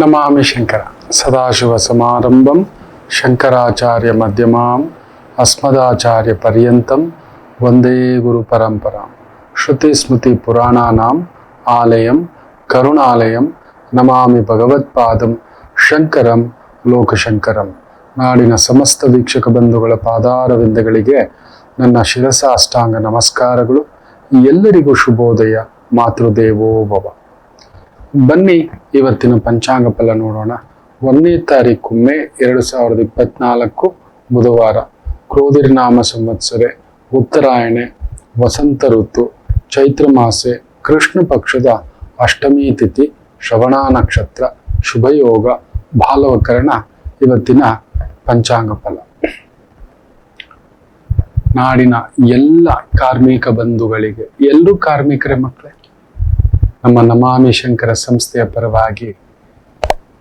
ನಮಾಮಿ ಶಂಕರ ಸದಾಶಿವ ಸಮಾರಂಭಂ ಶಂಕರಾಚಾರ್ಯ ಮಧ್ಯಮಾಂ ಅಸ್ಮದಾಚಾರ್ಯ ಪರ್ಯಂತಂ ವಂದೇ ಗುರು ಪರಂಪರಾಂ. ಶ್ರುತಿ ಸ್ಮೃತಿ ಪುರಾಣಾನಾಂ ಆಲಯಂ ಕರುಣಾಲಯಂ ನಮಾಮಿ ಭಗವತ್ಪಾದಂ ಶಂಕರಂ ಲೋಕಶಂಕರಂ. ನಾಡಿನ ಸಮಸ್ತ ವೀಕ್ಷಕ ಬಂಧುಗಳ ಪಾದಾರವಿಂದಗಳಿಗೆ ನನ್ನ ಶಿರಸ ಅಷ್ಟಾಂಗ ನಮಸ್ಕಾರಗಳು. ಎಲ್ಲರಿಗೂ ಶುಭೋದಯ. ಮಾತೃದೇವೋ ಭವ. ಬನ್ನಿ ಇವತ್ತಿನ ಪಂಚಾಂಗ ಫಲ ನೋಡೋಣ. 1ನೇ ತಾರೀಕು ಮೇ 2024 ಬುಧವಾರ, ಕ್ರೋಧಿರ್ನಾಮ ಸಂವತ್ಸರೆ, ಉತ್ತರಾಯಣೆ, ವಸಂತ ಋತು, ಚೈತ್ರ ಮಾಸೆ, ಕೃಷ್ಣ ಪಕ್ಷದ ಅಷ್ಟಮಿ ತಿಥಿ, ಶ್ರವಣ ನಕ್ಷತ್ರ, ಶುಭಯೋಗ, ಬಾಲವಕರಣ. ಇವತ್ತಿನ ಪಂಚಾಂಗ ಫಲ. ನಾಡಿನ ಎಲ್ಲ ಕಾರ್ಮಿಕ ಬಂಧುಗಳಿಗೆ, ಎಲ್ಲರೂ ಕಾರ್ಮಿಕರೇ ಮಕ್ಕಳೇ, ನಮ್ಮ ನಮಾಮಿ ಶಂಕರ ಸಂಸ್ಥೆಯ ಪರವಾಗಿ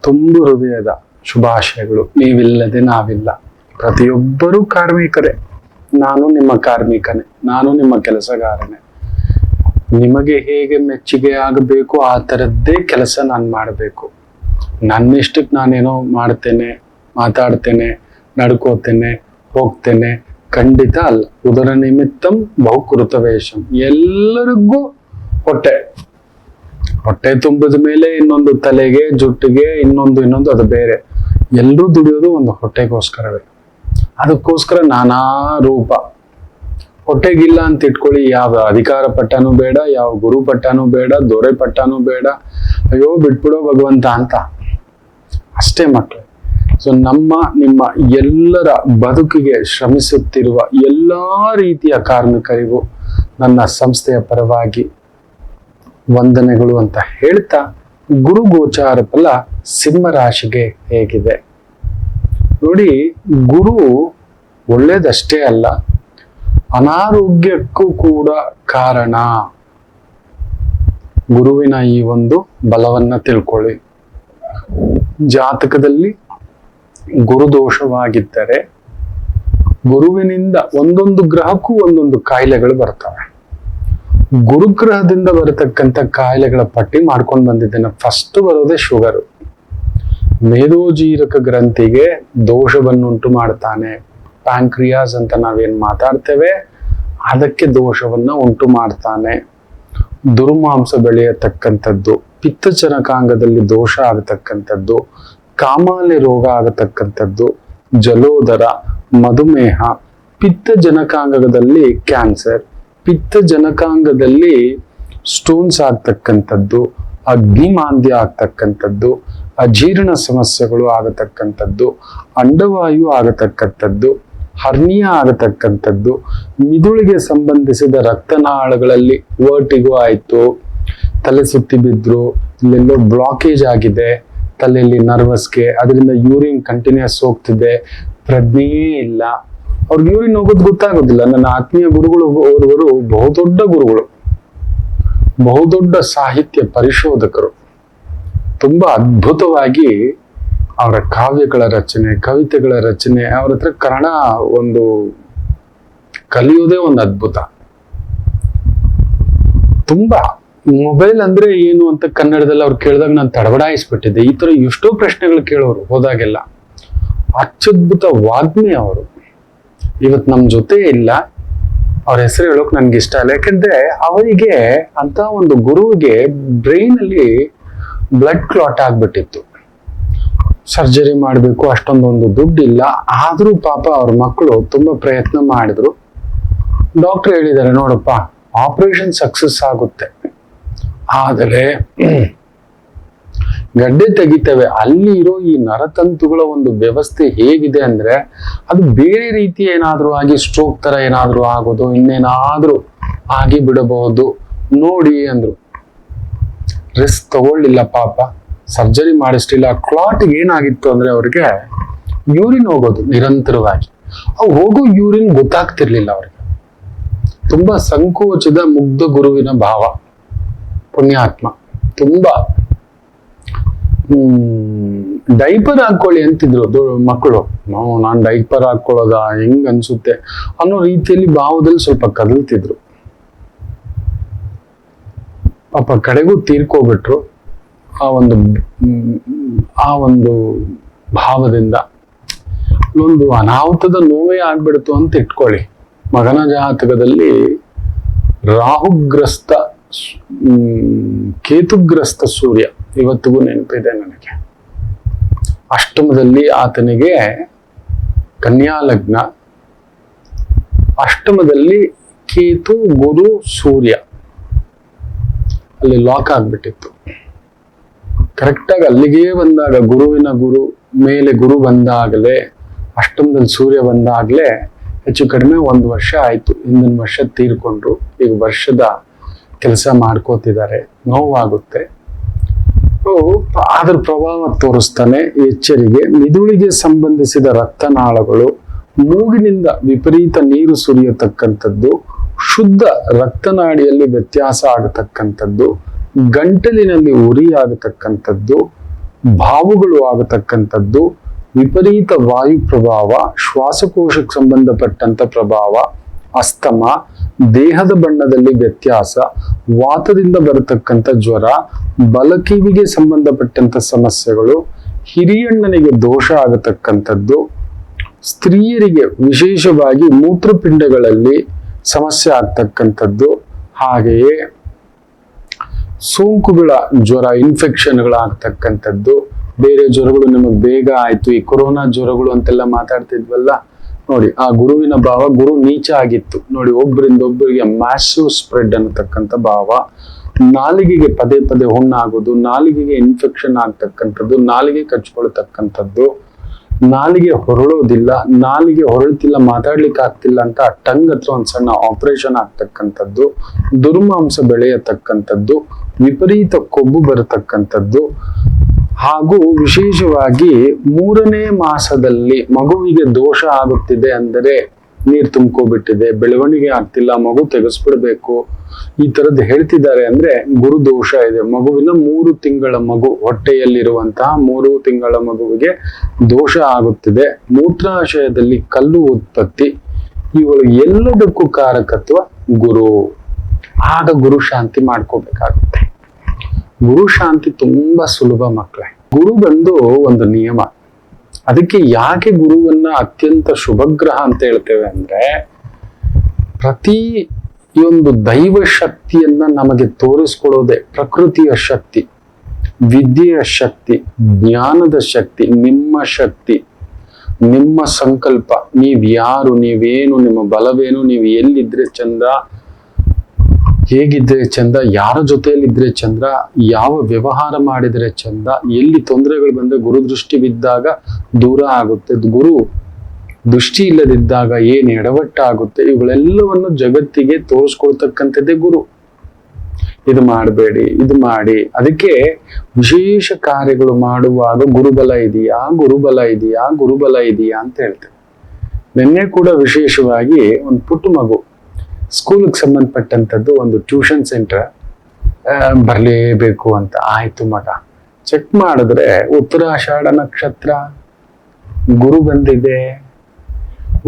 ತುಂಬು ಹೃದಯದ ಶುಭಾಶಯಗಳು. ನೀವಿಲ್ಲದೆ ನಾವಿಲ್ಲ, ಪ್ರತಿಯೊಬ್ಬರೂ ಕಾರ್ಮಿಕರೇ. ನಾನು ನಿಮ್ಮ ಕಾರ್ಮಿಕನೇ, ನಾನು ನಿಮ್ಮ ಕೆಲಸಗಾರನೇ. ನಿಮಗೆ ಹೇಗೆ ಮೆಚ್ಚುಗೆ ಆಗಬೇಕು ಆ ಥರದ್ದೇ ಕೆಲಸ ನಾನು ಮಾಡಬೇಕು. ನನ್ನಿಷ್ಟಕ್ಕೆ ನಾನೇನೋ ಮಾಡ್ತೇನೆ, ಮಾತಾಡ್ತೇನೆ, ನಡ್ಕೋತೇನೆ, ಹೋಗ್ತೇನೆ, ಖಂಡಿತ ಅಲ್ಲ. ಉದರ ನಿಮಿತ್ತಂ ಬಹುಕೃತ ವೇಷಂ. ಎಲ್ಲರಿಗೂ ಹೊಟ್ಟೆ ತುಂಬಿದ ಮೇಲೆ ಇನ್ನೊಂದು ತಲೆಗೆ, ಜುಟ್ಟಿಗೆ, ಇನ್ನೊಂದು ಅದು ಬೇರೆ. ಎಲ್ಲರೂ ದುಡಿಯೋದು ಒಂದು ಹೊಟ್ಟೆಗೋಸ್ಕರವೇ. ಅದಕ್ಕೋಸ್ಕರ ನಾನಾ ರೂಪ. ಹೊಟ್ಟೆಗಿಲ್ಲ ಅಂತ ಇಟ್ಕೊಳ್ಳಿ, ಯಾವ ಅಧಿಕಾರ ಪಟ್ಟನೂ ಬೇಡ, ಯಾವ ಗುರು ಪಟ್ಟನೂ ಬೇಡ, ದೊರೆ ಪಟ್ಟನೂ ಬೇಡ. ಅಯ್ಯೋ ಬಿಟ್ಬಿಡೋ ಭಗವಂತ ಅಂತ ಅಷ್ಟೇ ಮಕ್ಕಳೇ. ಸೊ ನಿಮ್ಮ ಎಲ್ಲರ ಬದುಕಿಗೆ ಶ್ರಮಿಸುತ್ತಿರುವ ಎಲ್ಲಾ ರೀತಿಯ ಕಾರ್ಮಿಕರಿಗೂ ನನ್ನ ಸಂಸ್ಥೆಯ ಪರವಾಗಿ ವಂದನೆಗಳು ಅಂತ ಹೇಳ್ತಾ, ಗುರು ಗೋಚಾರ ಫಲ ಸಿಂಹ ರಾಶಿಗೆ ಹೇಗಿದೆ ನೋಡಿ. ಗುರು ಒಳ್ಳೇದಷ್ಟೇ ಅಲ್ಲ, ಅನಾರೋಗ್ಯಕ್ಕೂ ಕೂಡ ಕಾರಣ. ಗುರುವಿನ ಈ ಒಂದು ಬಲವನ್ನ ತಿಳ್ಕೊಳ್ಳಿ. ಜಾತಕದಲ್ಲಿ ಗುರುದೋಷವಾಗಿದ್ದರೆ ಗುರುವಿನಿಂದ ಒಂದೊಂದು ಗ್ರಹಕ್ಕೂ ಒಂದೊಂದು ಕಾಯಿಲೆಗಳು ಬರ್ತವೆ. ಗುರುಗ್ರಹದಿಂದ ಬರತಕ್ಕಂಥ ಕಾಯಿಲೆಗಳ ಪಟ್ಟಿ ಮಾಡ್ಕೊಂಡು ಬಂದಿದ್ದೇನೆ. ಫಸ್ಟ್ ಬರೋದೇ ಶುಗರು. ಮೇದೋಜೀರಕ ಗ್ರಂಥಿಗೆ ದೋಷವನ್ನುಂಟು ಮಾಡ್ತಾನೆ. ಪ್ಯಾಂಕ್ರಿಯಾಸ್ ಅಂತ ನಾವೇನ್ ಮಾತಾಡ್ತೇವೆ, ಅದಕ್ಕೆ ದೋಷವನ್ನ ಉಂಟು ಮಾಡ್ತಾನೆ. ದುರ್ಮಾಂಸ ಬೆಳೆಯತಕ್ಕಂಥದ್ದು, ಪಿತ್ತಜನಕಾಂಗದಲ್ಲಿ ದೋಷ ಆಗತಕ್ಕಂಥದ್ದು, ಕಾಮಾಲೆ ರೋಗ ಆಗತಕ್ಕಂಥದ್ದು, ಜಲೋದರ, ಮಧುಮೇಹ, ಪಿತ್ತಜನಕಾಂಗದಲ್ಲಿ ಕ್ಯಾನ್ಸರ್, ಪಿತ್ತಜನಕಾಂಗದಲ್ಲಿ ಸ್ಟೋನ್ಸ್ ಆಗ್ತಕ್ಕಂಥದ್ದು, ಅಗ್ನಿಮಾಂದ್ಯ ಆಗ್ತಕ್ಕಂಥದ್ದು, ಅಜೀರ್ಣ ಸಮಸ್ಯೆಗಳು ಆಗತಕ್ಕಂಥದ್ದು, ಅಂಡವಾಯು ಆಗತಕ್ಕಂಥದ್ದು, ಹರ್ನಿಯ ಆಗತಕ್ಕಂಥದ್ದು, ಮಿದುಳಿಗೆ ಸಂಬಂಧಿಸಿದ ರಕ್ತನಾಳಗಳಲ್ಲಿ ವರ್ಟಿಗೋ ಆಯ್ತು, ತಲೆ ಸುತ್ತಿ ಬಿದ್ರು, ಇಲ್ಲೆಲ್ಲೋ ಬ್ಲಾಕೇಜ್ ಆಗಿದೆ ತಲೆಯಲ್ಲಿ ನರ್ವಸ್ಗೆ, ಅದರಿಂದ ಯೂರಿನ್ ಕಂಟಿನ್ಯೂಸ್ ಹೋಗ್ತಿದೆ, ಪ್ರಜ್ಞೆಯೇ ಇಲ್ಲ. ಅವ್ರಿಗೆ ಯೂರಿನ್ ಹೋಗೋದು ಗೊತ್ತಾಗೋದಿಲ್ಲ. ನನ್ನ ಆತ್ಮೀಯ ಗುರುಗಳು ಓರ್ವರು ಬಹುದೊಡ್ಡ ಗುರುಗಳು, ಬಹುದೊಡ್ಡ ಸಾಹಿತ್ಯ ಪರಿಶೋಧಕರು. ತುಂಬಾ ಅದ್ಭುತವಾಗಿ ಅವರ ಕಾವ್ಯಗಳ ರಚನೆ, ಕವಿತೆಗಳ ರಚನೆ, ಅವ್ರ ಹತ್ರ ಕನ್ನಡ ಒಂದು ಕಲಿಯೋದೇ ಒಂದು ಅದ್ಭುತ. ತುಂಬಾ ಮೊಬೈಲ್ ಅಂದ್ರೆ ಏನು ಅಂತ ಕನ್ನಡದಲ್ಲಿ ಅವ್ರು ಕೇಳಿದಾಗ ನಾನು ತಡಬಡಾಯಿಸ್ಬಿಟ್ಟಿದ್ದೆ. ಈ ತರ ಎಷ್ಟೋ ಪ್ರಶ್ನೆಗಳು ಕೇಳೋರು ಹೋದಾಗೆಲ್ಲ. ಅತ್ಯದ್ಭುತ ವಾಗ್ಮಿ ಅವರು. ಇವತ್ತು ನಮ್ ಜೊತೆ ಇಲ್ಲ, ಅವ್ರ ಹೆಸರು ಹೇಳೋಕ್ ನನ್ಗೆ ಇಷ್ಟ ಇಲ್ಲ. ಯಾಕಂದ್ರೆ ಅವರಿಗೆ ಅಂತ ಒಂದು ಗುರುವಿಗೆ ಬ್ರೈನ್ ಅಲ್ಲಿ ಬ್ಲಡ್ ಕ್ಲಾಟ್ ಆಗ್ಬಿಟ್ಟಿತ್ತು. ಸರ್ಜರಿ ಮಾಡ್ಬೇಕು, ಅಷ್ಟೊಂದೊಂದು ದುಡ್ಡಿಲ್ಲ. ಆದ್ರೂ ಪಾಪ ಅವ್ರ ಮಕ್ಕಳು ತುಂಬಾ ಪ್ರಯತ್ನ ಮಾಡಿದ್ರು. ಡಾಕ್ಟರ್ ಹೇಳಿದ್ದಾರೆ, ನೋಡಪ್ಪ ಆಪರೇಷನ್ ಸಕ್ಸಸ್ ಆಗುತ್ತೆ, ಆದರೆ ಗಡ್ಡೆ ತೆಗಿತೇವೆ. ಅಲ್ಲಿ ಇರೋ ಈ ನರತಂತುಗಳ ಒಂದು ವ್ಯವಸ್ಥೆ ಹೇಗಿದೆ ಅಂದ್ರೆ, ಅದು ಬೇರೆ ರೀತಿ ಏನಾದ್ರೂ ಆಗಿ ಸ್ಟ್ರೋಕ್ ತರ ಏನಾದ್ರೂ ಆಗೋದು, ಇನ್ನೇನಾದ್ರೂ ಆಗಿ ಬಿಡಬಹುದು ನೋಡಿ ಅಂದ್ರು. ರಿಸ್ಕ್ ತಗೊಳ್ಳಿಲ್ಲ ಪಾಪ, ಸರ್ಜರಿ ಮಾಡಿಸ್ಲಿಲ್ಲ. ಕ್ಲಾಟ್ ಏನಾಗಿತ್ತು ಅಂದ್ರೆ ಅವ್ರಿಗೆ ಯೂರಿನ್ ಹೋಗೋದು ನಿರಂತರವಾಗಿ. ಅವು ಹೋಗೋ ಯೂರಿನ್ ಗೊತ್ತಾಗ್ತಿರ್ಲಿಲ್ಲ ಅವ್ರಿಗೆ. ತುಂಬಾ ಸಂಕೋಚದ ಮುಗ್ಧ ಗುರುವಿನ ಭಾವ, ಪುಣ್ಯಾತ್ಮ. ತುಂಬಾ ಡೈಪರ್ ಹಾಕೊಳ್ಳಿ ಅಂತಿದ್ರು ಮಕ್ಕಳು. ನಾನ್ ಡೈಪರ್ ಹಾಕೊಳ್ಳೋದ ಹೆಂಗ್ ಅನ್ಸುತ್ತೆ ಅನ್ನೋ ರೀತಿಯಲ್ಲಿ ಭಾವದಲ್ಲಿ ಸ್ವಲ್ಪ ಕದಲ್ತಿದ್ರು. ಪಾಪ ಕಡೆಗೂ ತೀರ್ಕೋಬಿಟ್ರು. ಆ ಒಂದು ಭಾವದಿಂದ ಒಂದು ಅನಾಹುತದ ನೋವೇ ಆಗ್ಬಿಡ್ತು ಅಂತ ಇಟ್ಕೊಳ್ಳಿ. ಮಗನ ಜಾತಕದಲ್ಲಿ ರಾಹುಗ್ರಸ್ತ ಕೇತುಗ್ರಸ್ತ ಸೂರ್ಯ ಇವತ್ತಿಗೂ ನೆನಪಿದೆ ನನಗೆ. ಅಷ್ಟಮದಲ್ಲಿ ಆತನಿಗೆ ಕನ್ಯಾ ಲಗ್ನ, ಅಷ್ಟಮದಲ್ಲಿ ಕೇತು ಗುರು ಸೂರ್ಯ ಅಲ್ಲಿ ಲಾಕ್ ಆಗ್ಬಿಟ್ಟಿತ್ತು. ಕರೆಕ್ಟಾಗಿ ಅಲ್ಲಿಗೆ ಬಂದಾಗ ಗುರುವಿನ ಗುರು ಮೇಲೆ ಗುರು ಬಂದಾಗಲೇ, ಅಷ್ಟಮದಲ್ಲಿ ಸೂರ್ಯ ಬಂದಾಗಲೇ ಹೆಚ್ಚು ಕಡಿಮೆ 1 ವರ್ಷ ಆಯ್ತು. ಹಿಂದಿನ ವರ್ಷ ತೀರ್ಕೊಂಡ್ರು. ಈಗ ವರ್ಷದ ಕೆಲಸ ಮಾಡ್ಕೋತಿದ್ದಾರೆ. ನೋವಾಗುತ್ತೆ. ಅದ್ರ ಪ್ರಭಾವ ತೋರಿಸ್ತಾನೆ. ಎಚ್ಚರಿಕೆ: ಮಿದುಳಿಗೆ ಸಂಬಂಧಿಸಿದ ರಕ್ತನಾಳಗಳು, ಮೂಗಿನಿಂದ ವಿಪರೀತ ನೀರು ಸುರಿಯತಕ್ಕಂಥದ್ದು, ಶುದ್ಧ ರಕ್ತನಾಡಿಯಲ್ಲಿ ವ್ಯತ್ಯಾಸ ಆಗತಕ್ಕಂಥದ್ದು, ಗಂಟಲಿನಲ್ಲಿ ಉರಿಯಾಗತಕ್ಕಂಥದ್ದು, ಬಾವುಗಳು ಆಗತಕ್ಕಂಥದ್ದು, ವಿಪರೀತ ವಾಯು ಪ್ರಭಾವ, ಶ್ವಾಸಕೋಶಕ್ಕೆ ಸಂಬಂಧಪಟ್ಟಂತ ಪ್ರಭಾವ, ಅಸ್ತಮ, ದೇಹದ ಬಣ್ಣದಲ್ಲಿ ವ್ಯತ್ಯಾಸ, ವಾತದಿಂದ ಬರತಕ್ಕಂಥ ಜ್ವರ, ಬಲಕಿವಿಗೆ ಸಂಬಂಧಪಟ್ಟಂತ ಸಮಸ್ಯೆಗಳು, ಹಿರಿಯಣ್ಣನಿಗೆ ದೋಷ ಆಗತಕ್ಕಂಥದ್ದು, ಸ್ತ್ರೀಯರಿಗೆ ವಿಶೇಷವಾಗಿ ಮೂತ್ರಪಿಂಡಗಳಲ್ಲಿ ಸಮಸ್ಯೆ ಆಗ್ತಕ್ಕಂಥದ್ದು, ಹಾಗೆಯೇ ಸೋಂಕುಗಳ ಜ್ವರ, ಇನ್ಫೆಕ್ಷನ್ಗಳಾಗ್ತಕ್ಕಂಥದ್ದು, ಬೇರೆ ಜ್ವರಗಳು ನಿಮಗೆ ಬೇಗ ಆಯ್ತು. ಈ ಕೊರೋನಾ ಜ್ವರಗಳು ಅಂತೆಲ್ಲ ಮಾತಾಡ್ತಿದ್ವಲ್ಲ ನೋಡಿ, ಆ ಗುರುವಿನ ಭಾವ, ಗುರು ನೀಚ ಆಗಿತ್ತು ನೋಡಿ, ಒಬ್ಬರಿಂದ ಒಬ್ಬರಿಗೆ ಮ್ಯಾಸಿವ್ ಸ್ಪ್ರೆಡ್ ಅನ್ನತಕ್ಕಂಥ ಭಾವ, ನಾಲಿಗೆಗೆ ಪದೇ ಪದೇ ಹುಣ್ಣಾಗೋದು, ನಾಲಿಗೆಗೆ ಇನ್ಫೆಕ್ಷನ್ ಆಗ್ತಕ್ಕಂಥದ್ದು, ನಾಲಿಗೆ ಕಚ್ಕೊಳ್ತಕ್ಕಂಥದ್ದು, ನಾಲಿಗೆ ಹೊರಳೋದಿಲ್ಲ, ನಾಲಿಗೆ ಹೊರಳ್ತಿಲ್ಲ, ಮಾತಾಡ್ಲಿಕ್ಕೆ ಆಗ್ತಿಲ್ಲ ಅಂತ ಟಂಗ್ ಹತ್ರ ಒಂದ್ ಸಣ್ಣ ಆಪರೇಷನ್ ಆಗ್ತಕ್ಕಂಥದ್ದು, ದುರ್ಮಾಂಸ ಬೆಳೆಯತಕ್ಕಂಥದ್ದು, ವಿಪರೀತ ಕೊಬ್ಬು ಬರತಕ್ಕಂಥದ್ದು, ಹಾಗೂ ವಿಶೇಷವಾಗಿ 3ನೇ ಮಾಸದಲ್ಲಿ ಮಗುವಿಗೆ ದೋಷ ಆಗುತ್ತಿದೆ ಅಂದರೆ, ನೀರ್ ತುಂಬ್ಕೋಬಿಟ್ಟಿದೆ, ಬೆಳವಣಿಗೆ ಆಗ್ತಿಲ್ಲ, ಮಗು ತೆಗೆಸ್ಬಿಡ್ಬೇಕು, ಈ ತರದ್ದು ಹೇಳ್ತಿದ್ದಾರೆ ಅಂದ್ರೆ ಗುರು ದೋಷ ಇದೆ. ಮಗುವಿನ 3 ತಿಂಗಳ ಮಗು, ಹೊಟ್ಟೆಯಲ್ಲಿರುವಂತಹ 3 ತಿಂಗಳ ಮಗುವಿಗೆ ದೋಷ ಆಗುತ್ತಿದೆ, ಮೂತ್ರಾಶಯದಲ್ಲಿ ಕಲ್ಲು ಉತ್ಪತ್ತಿ, ಇವುಗಳು ಎಲ್ಲದಕ್ಕೂ ಕಾರಕತ್ವ ಗುರು. ಆಗ ಗುರು ಶಾಂತಿ ಮಾಡ್ಕೋಬೇಕಾಗುತ್ತೆ. ಗುರು ಶಾಂತಿ ತುಂಬಾ ಸುಲಭ ಮಕ್ಕಳೇ. ಗುರು ಬಂದು ಒಂದು ನಿಯಮ. ಅದಕ್ಕೆ ಯಾಕೆ ಗುರುವನ್ನ ಅತ್ಯಂತ ಶುಭಗ್ರಹ ಅಂತ ಹೇಳ್ತೇವೆ ಅಂದ್ರೆ, ಪ್ರತಿಯೊಂದು ದೈವ ಶಕ್ತಿಯನ್ನ ನಮಗೆ ತೋರಿಸ್ಕೊಡೋದೆ ಪ್ರಕೃತಿಯ ಶಕ್ತಿ, ವಿದ್ಯೆಯ ಶಕ್ತಿ, ಜ್ಞಾನದ ಶಕ್ತಿ, ನಿಮ್ಮ ಶಕ್ತಿ, ನಿಮ್ಮ ಸಂಕಲ್ಪ, ನೀವ್ ಯಾರು, ನೀವೇನು, ನಿಮ್ಮ ಬಲವೇನು, ನೀವು ಎಲ್ಲಿದ್ರೆ ಚಂದ, ಹೇಗಿದ್ರೆ ಚಂದ, ಯಾರ ಜೊತೆಯಲ್ಲಿದ್ರೆ ಚಂದ್ರ, ಯಾವ ವ್ಯವಹಾರ ಮಾಡಿದ್ರೆ ಚಂದ, ಎಲ್ಲಿ ತೊಂದರೆಗಳು ಬಂದ್ರೆ ಗುರು ದೃಷ್ಟಿ ಬಿದ್ದಾಗ ದೂರ ಆಗುತ್ತೆ, ಗುರು ದೃಷ್ಟಿ ಇಲ್ಲದಿದ್ದಾಗ ಏನ್ ಎಡವಟ್ಟಾಗುತ್ತೆ, ಇವುಗಳೆಲ್ಲವನ್ನು ಜಗತ್ತಿಗೆ ತೋರಿಸ್ಕೊಳ್ತಕ್ಕಂಥದ್ದೇ ಗುರು. ಇದು ಮಾಡಬೇಡಿ, ಇದು ಮಾಡಿ. ಅದಕ್ಕೆ ವಿಶೇಷ ಕಾರ್ಯಗಳು ಮಾಡುವಾಗ ಗುರುಬಲ ಇದೆಯಾ, ಗುರುಬಲ ಇದೆಯಾ, ಗುರುಬಲ ಇದೆಯಾ ಅಂತ ಹೇಳ್ತೇವೆ. ನಿನ್ನೆ ಕೂಡ ವಿಶೇಷವಾಗಿ ಒಂದು ಪುಟ್ಟ ಮಗು, ಸ್ಕೂಲ್ಗೆ ಸಂಬಂಧಪಟ್ಟಂಥದ್ದು ಒಂದು ಟ್ಯೂಷನ್ ಸೆಂಟರ್ ಬರಲೇಬೇಕು ಅಂತ ಆಯ್ತು ಮಗ. ಚೆಕ್ ಮಾಡಿದ್ರೆ ಉತ್ತರಾಷಾಢ ನಕ್ಷತ್ರ, ಗುರು ಬಂದಿದೆ,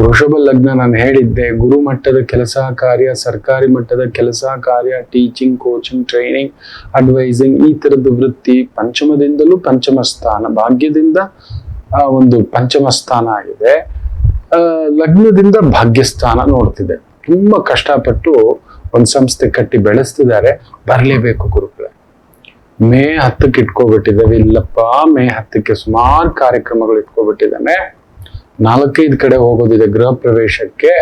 ವೃಷಭ ಲಗ್ನ. ನಾನು ಹೇಳಿದ್ದೆ ಗುರು ಮಟ್ಟದ ಕೆಲಸ ಕಾರ್ಯ, ಸರ್ಕಾರಿ ಮಟ್ಟದ ಕೆಲಸ ಕಾರ್ಯ, ಟೀಚಿಂಗ್, ಕೋಚಿಂಗ್, ಟ್ರೈನಿಂಗ್, ಅಡ್ವೈಸಿಂಗ್, ಈ ತರದ್ದು ವೃತ್ತಿ. ಪಂಚಮದಿಂದಲೂ ಪಂಚಮ ಸ್ಥಾನ, ಭಾಗ್ಯದಿಂದ ಒಂದು ಪಂಚಮ ಸ್ಥಾನ ಆಗಿದೆ, ಲಗ್ನದಿಂದ ಭಾಗ್ಯಸ್ಥಾನ ನೋಡ್ತಿದೆ. ತುಂಬಾ ಕಷ್ಟಪಟ್ಟು ಒಂದ್ ಸಂಸ್ಥೆ ಕಟ್ಟಿ ಬೆಳೆಸ್ತಿದ್ದಾರೆ. ಬರ್ಲೇಬೇಕು ಗುರುಗಳೇ. ಮೇ 10ಕ್ಕೆ ಇಟ್ಕೊಬಿಟ್ಟಿದ್ದೇವೆ. ಇಲ್ಲಪ್ಪ, ಮೇ 10ಕ್ಕೆ ಸುಮಾರು ಕಾರ್ಯಕ್ರಮಗಳು ಇಟ್ಕೊಬಿಟ್ಟಿದ್ದಾನೆ. 4-5 ಕಡೆ ಹೋಗೋದಿದೆ. ಗೃಹ ಪ್ರವೇಶಕ್ಕೆ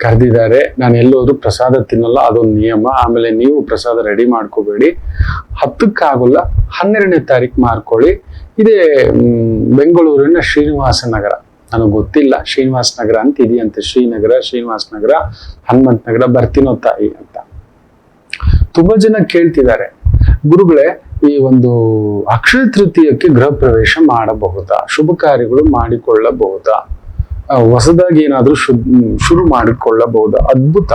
ಕರೆದಿದ್ದಾರೆ. ನಾನು ಎಲ್ಲೋದ್ರು ಪ್ರಸಾದ ತಿನ್ನಲ್ಲ, ಅದೊಂದು ನಿಯಮ. ಆಮೇಲೆ ನೀವು ಪ್ರಸಾದ ರೆಡಿ ಮಾಡ್ಕೋಬೇಡಿ. 10ಕ್ಕಾಗಲ್ಲ, 12ನೇ ತಾರೀಕು ಮಾಡ್ಕೊಳ್ಳಿ. ಇದೇ ಬೆಂಗಳೂರಿನ ಶ್ರೀನಿವಾಸ ನಗರ, ನನಗೆ ಗೊತ್ತಿಲ್ಲ, ಶ್ರೀನಿವಾಸ ನಗರ ಅಂತ ಇದೆಯಂತೆ. ಶ್ರೀನಗರ, ಶ್ರೀನಿವಾಸ ನಗರ, ಹನುಮಂತ ನಗರ. ಬರ್ತೀನೋ ತಾಯಿ ಅಂತ ತುಂಬಾ ಜನ ಕೇಳ್ತಿದ್ದಾರೆ. ಗುರುಗಳೇ, ಈ ಒಂದು ಅಕ್ಷಯ ತೃತೀಯಕ್ಕೆ ಗೃಹ ಪ್ರವೇಶ ಮಾಡಬಹುದಾ, ಶುಭ ಕಾರ್ಯಗಳು ಮಾಡಿಕೊಳ್ಳಬಹುದಾ, ಹೊಸದಾಗಿ ಏನಾದ್ರೂ ಶುರು ಮಾಡಿಕೊಳ್ಳಬಹುದಾ? ಅದ್ಭುತ.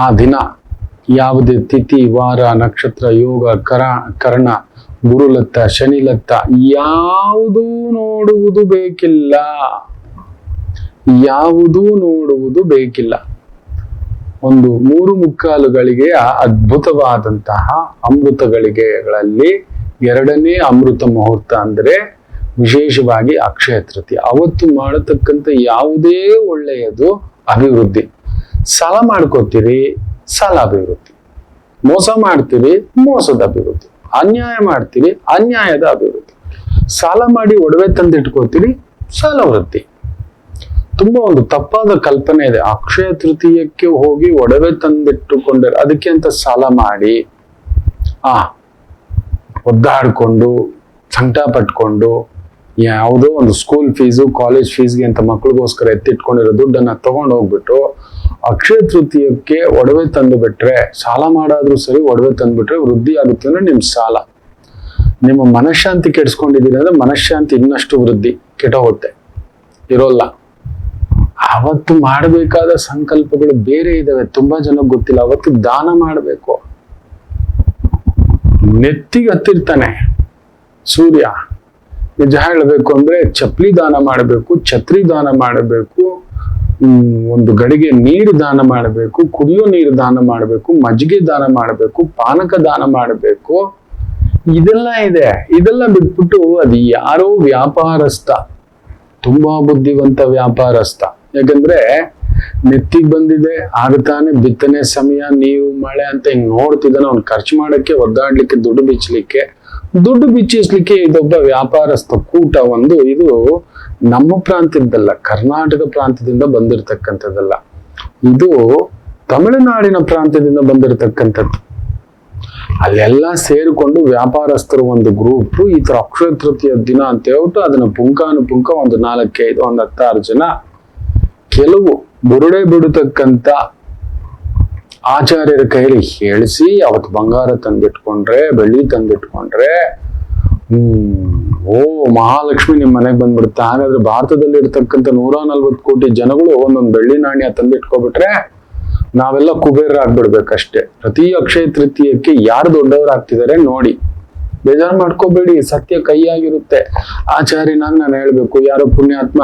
ಆ ದಿನ ಯಾವುದೇ ತಿಥಿ, ವಾರ, ನಕ್ಷತ್ರ, ಯೋಗ, ಕರ್ಣ, ಗುರುಲತ್ತ, ಶನಿಲತ್ತ ಯಾವುದೂ ನೋಡುವುದು ಬೇಕಿಲ್ಲ, ಯಾವುದೂ ನೋಡುವುದು ಬೇಕಿಲ್ಲ. ಒಂದು 3/4 ಅದ್ಭುತವಾದಂತಹ ಅಮೃತ ಗಳಿಗೆಗಳಲ್ಲಿ ಎರಡನೇ ಅಮೃತ ಮುಹೂರ್ತ ಅಂದ್ರೆ ವಿಶೇಷವಾಗಿ ಅಕ್ಷಯ ತೃತೀಯ. ಅವತ್ತು ಮಾಡತಕ್ಕಂಥ ಯಾವುದೇ ಒಳ್ಳೆಯದು ಅಭಿವೃದ್ಧಿ. ಸಾಲ ಮಾಡ್ಕೋತೀರಿ, ಸಾಲ ಅಭಿವೃದ್ಧಿ. ಮೋಸ ಮಾಡ್ತೀರಿ, ಮೋಸದ ಅಭಿವೃದ್ಧಿ. ಅನ್ಯಾಯ ಮಾಡ್ತೀರಿ, ಅನ್ಯಾಯದ ಅಭಿವೃದ್ಧಿ. ಸಾಲ ಮಾಡಿ ಒಡವೆ ತಂದಿಟ್ಕೋತೀರಿ, ಸಾಲ ವೃದ್ಧಿ. ತುಂಬಾ ಒಂದು ತಪ್ಪಾದ ಕಲ್ಪನೆ ಇದೆ. ಅಕ್ಷಯ ತೃತೀಯಕ್ಕೆ ಹೋಗಿ ಒಡವೆ ತಂದಿಟ್ಟುಕೊಂಡ್ರೆ ಅದಕ್ಕೆ ಅಂತ ಸಾಲ ಮಾಡಿ ಒದ್ದಾಡ್ಕೊಂಡು ಸಂಕಟ ಪಟ್ಕೊಂಡು ಯಾವುದೋ ಒಂದು ಸ್ಕೂಲ್ ಫೀಸು ಕಾಲೇಜ್ ಫೀಸ್ಗೆ ಅಂತ ಮಕ್ಳಿಗೋಸ್ಕರ ಎತ್ತಿಟ್ಕೊಂಡಿರೋ ದುಡ್ಡನ್ನ ತಗೊಂಡು ಹೋಗ್ಬಿಟ್ಟು ಅಕ್ಷಯ ತೃತೀಯಕ್ಕೆ ಒಡವೆ ತಂದು ಬಿಟ್ರೆ, ಸಾಲ ಮಾಡಾದ್ರೂ ಸರಿ ಒಡವೆ ತಂದ್ಬಿಟ್ರೆ ವೃದ್ಧಿ ಆಗುತ್ತೆ ಅಂದ್ರೆ ನಿಮ್ ಸಾಲ. ನಿಮ್ಮ ಮನಃಶಾಂತಿ ಕೆಡಿಸ್ಕೊಂಡಿದ್ದೀರಿ ಅಂದ್ರೆ ಮನಃಶಾಂತಿ ಇನ್ನಷ್ಟು ವೃದ್ಧಿ ಕೆಟ್ಟೋಗುತ್ತೆ, ಇರೋಲ್ಲ. ಅವತ್ತು ಮಾಡಬೇಕಾದ ಸಂಕಲ್ಪಗಳು ಬೇರೆ ಇದಾವೆ, ತುಂಬಾ ಜನಕ್ಕೆ ಗೊತ್ತಿಲ್ಲ. ಅವತ್ತು ದಾನ ಮಾಡಬೇಕು. ನೆತ್ತಿಗೆ ಹತ್ತಿರ್ತಾನೆ ಸೂರ್ಯ. ನಿಜ ಹೇಳಬೇಕು ಅಂದ್ರೆ ಚಪ್ಪಲಿ ದಾನ ಮಾಡಬೇಕು, ಛತ್ರಿ ದಾನ ಮಾಡಬೇಕು, ಒಂದು ಗಡಿಗೆ ನೀರು ದಾನ ಮಾಡಬೇಕು, ಕುಡಿಯೋ ನೀರು ದಾನ ಮಾಡಬೇಕು, ಮಜ್ಜಿಗೆ ದಾನ ಮಾಡಬೇಕು, ಪಾನಕ ದಾನ ಮಾಡಬೇಕು. ಇದೆಲ್ಲ ಇದೆ. ಇದೆಲ್ಲ ಬಿಟ್ಬಿಟ್ಟು ಅದು ಯಾರೋ ವ್ಯಾಪಾರಸ್ಥ, ತುಂಬಾ ಬುದ್ಧಿವಂತ ವ್ಯಾಪಾರಸ್ಥ. ಯಾಕಂದ್ರೆ ನೆತ್ತಿಗೆ ಬಂದಿದೆ, ಆಗ್ತಾನೆ ಬಿತ್ತನೆ ಸಮಯ, ನೀರು ಮಳೆ ಅಂತ ಹಿಂಗ್ ನೋಡ್ತಿದ್ದಾನೆ. ಅವ್ನು ಖರ್ಚು ಮಾಡಕ್ಕೆ, ಒದ್ದಾಡ್ಲಿಕ್ಕೆ, ದುಡ್ಡು ಬಿಚ್ಚಿಸ್ಲಿಕ್ಕೆ ಇದೊಬ್ಬ ವ್ಯಾಪಾರಸ್ಥ ಕೂಟ. ಇದು ನಮ್ಮ ಪ್ರಾಂತ್ಯದ್ದಲ್ಲ, ಕರ್ನಾಟಕ ಪ್ರಾಂತ್ಯದಿಂದ ಬಂದಿರತಕ್ಕಂಥದ್ದಲ್ಲ, ಇದು ತಮಿಳುನಾಡಿನ ಪ್ರಾಂತ್ಯದಿಂದ ಬಂದಿರತಕ್ಕಂಥದ್ದು. ಅಲ್ಲೆಲ್ಲ ಸೇರಿಕೊಂಡು ವ್ಯಾಪಾರಸ್ಥರು ಒಂದು ಗ್ರೂಪ್ ಈ ತರ ಅಕ್ಷಯ ತೃತೀಯ ದಿನ ಅಂತ ಹೇಳ್ಬಿಟ್ಟು ಅದನ್ನ ಪುಂಖಾನುಪುಂಖ ಒಂದು 4-5 ಒಂದು 10-6 ಜನ ಕೆಲವು ಬುರುಡೆ ಬಿಡತಕ್ಕಂತ ಆಚಾರ್ಯರ ಕೈಲಿ ಹೇಳಿಸಿ ಅವತ್ತು ಬಂಗಾರ ತಂದಿಟ್ಕೊಂಡ್ರೆ, ಬೆಳ್ಳಿ ತಂದಿಟ್ಕೊಂಡ್ರೆ ಮಹಾಲಕ್ಷ್ಮಿ ನಿಮ್ ಮನೆಗ್ ಬಂದ್ಬಿಡುತ್ತೆ. ಹಾಗಾದ್ರೆ ಭಾರತದಲ್ಲಿ ಇರ್ತಕ್ಕಂಥ 140 ಕೋಟಿ ಜನಗಳು ಒಂದೊಂದು ಬೆಳ್ಳಿ ನಾಣ್ಯ ತಂದಿಟ್ಕೊಬಿಟ್ರೆ ನಾವೆಲ್ಲ ಕುಬೇರರಾಗ್ಬಿಡ್ಬೇಕಷ್ಟೇ. ಪ್ರತಿ ಅಕ್ಷಯ ತೃತೀಯಕ್ಕೆ ಯಾರು ದೊಡ್ಡವರಾಗ್ತಿದ್ದಾರೆ ನೋಡಿ, ಬೇಜಾರು ಮಾಡ್ಕೋಬೇಡಿ, ಸತ್ಯ ಕೈಯಾಗಿರುತ್ತೆ. ಆಚಾರ್ಯನಾಗಿ ನಾನು ಹೇಳ್ಬೇಕು, ಯಾರೋ ಪುಣ್ಯಾತ್ಮ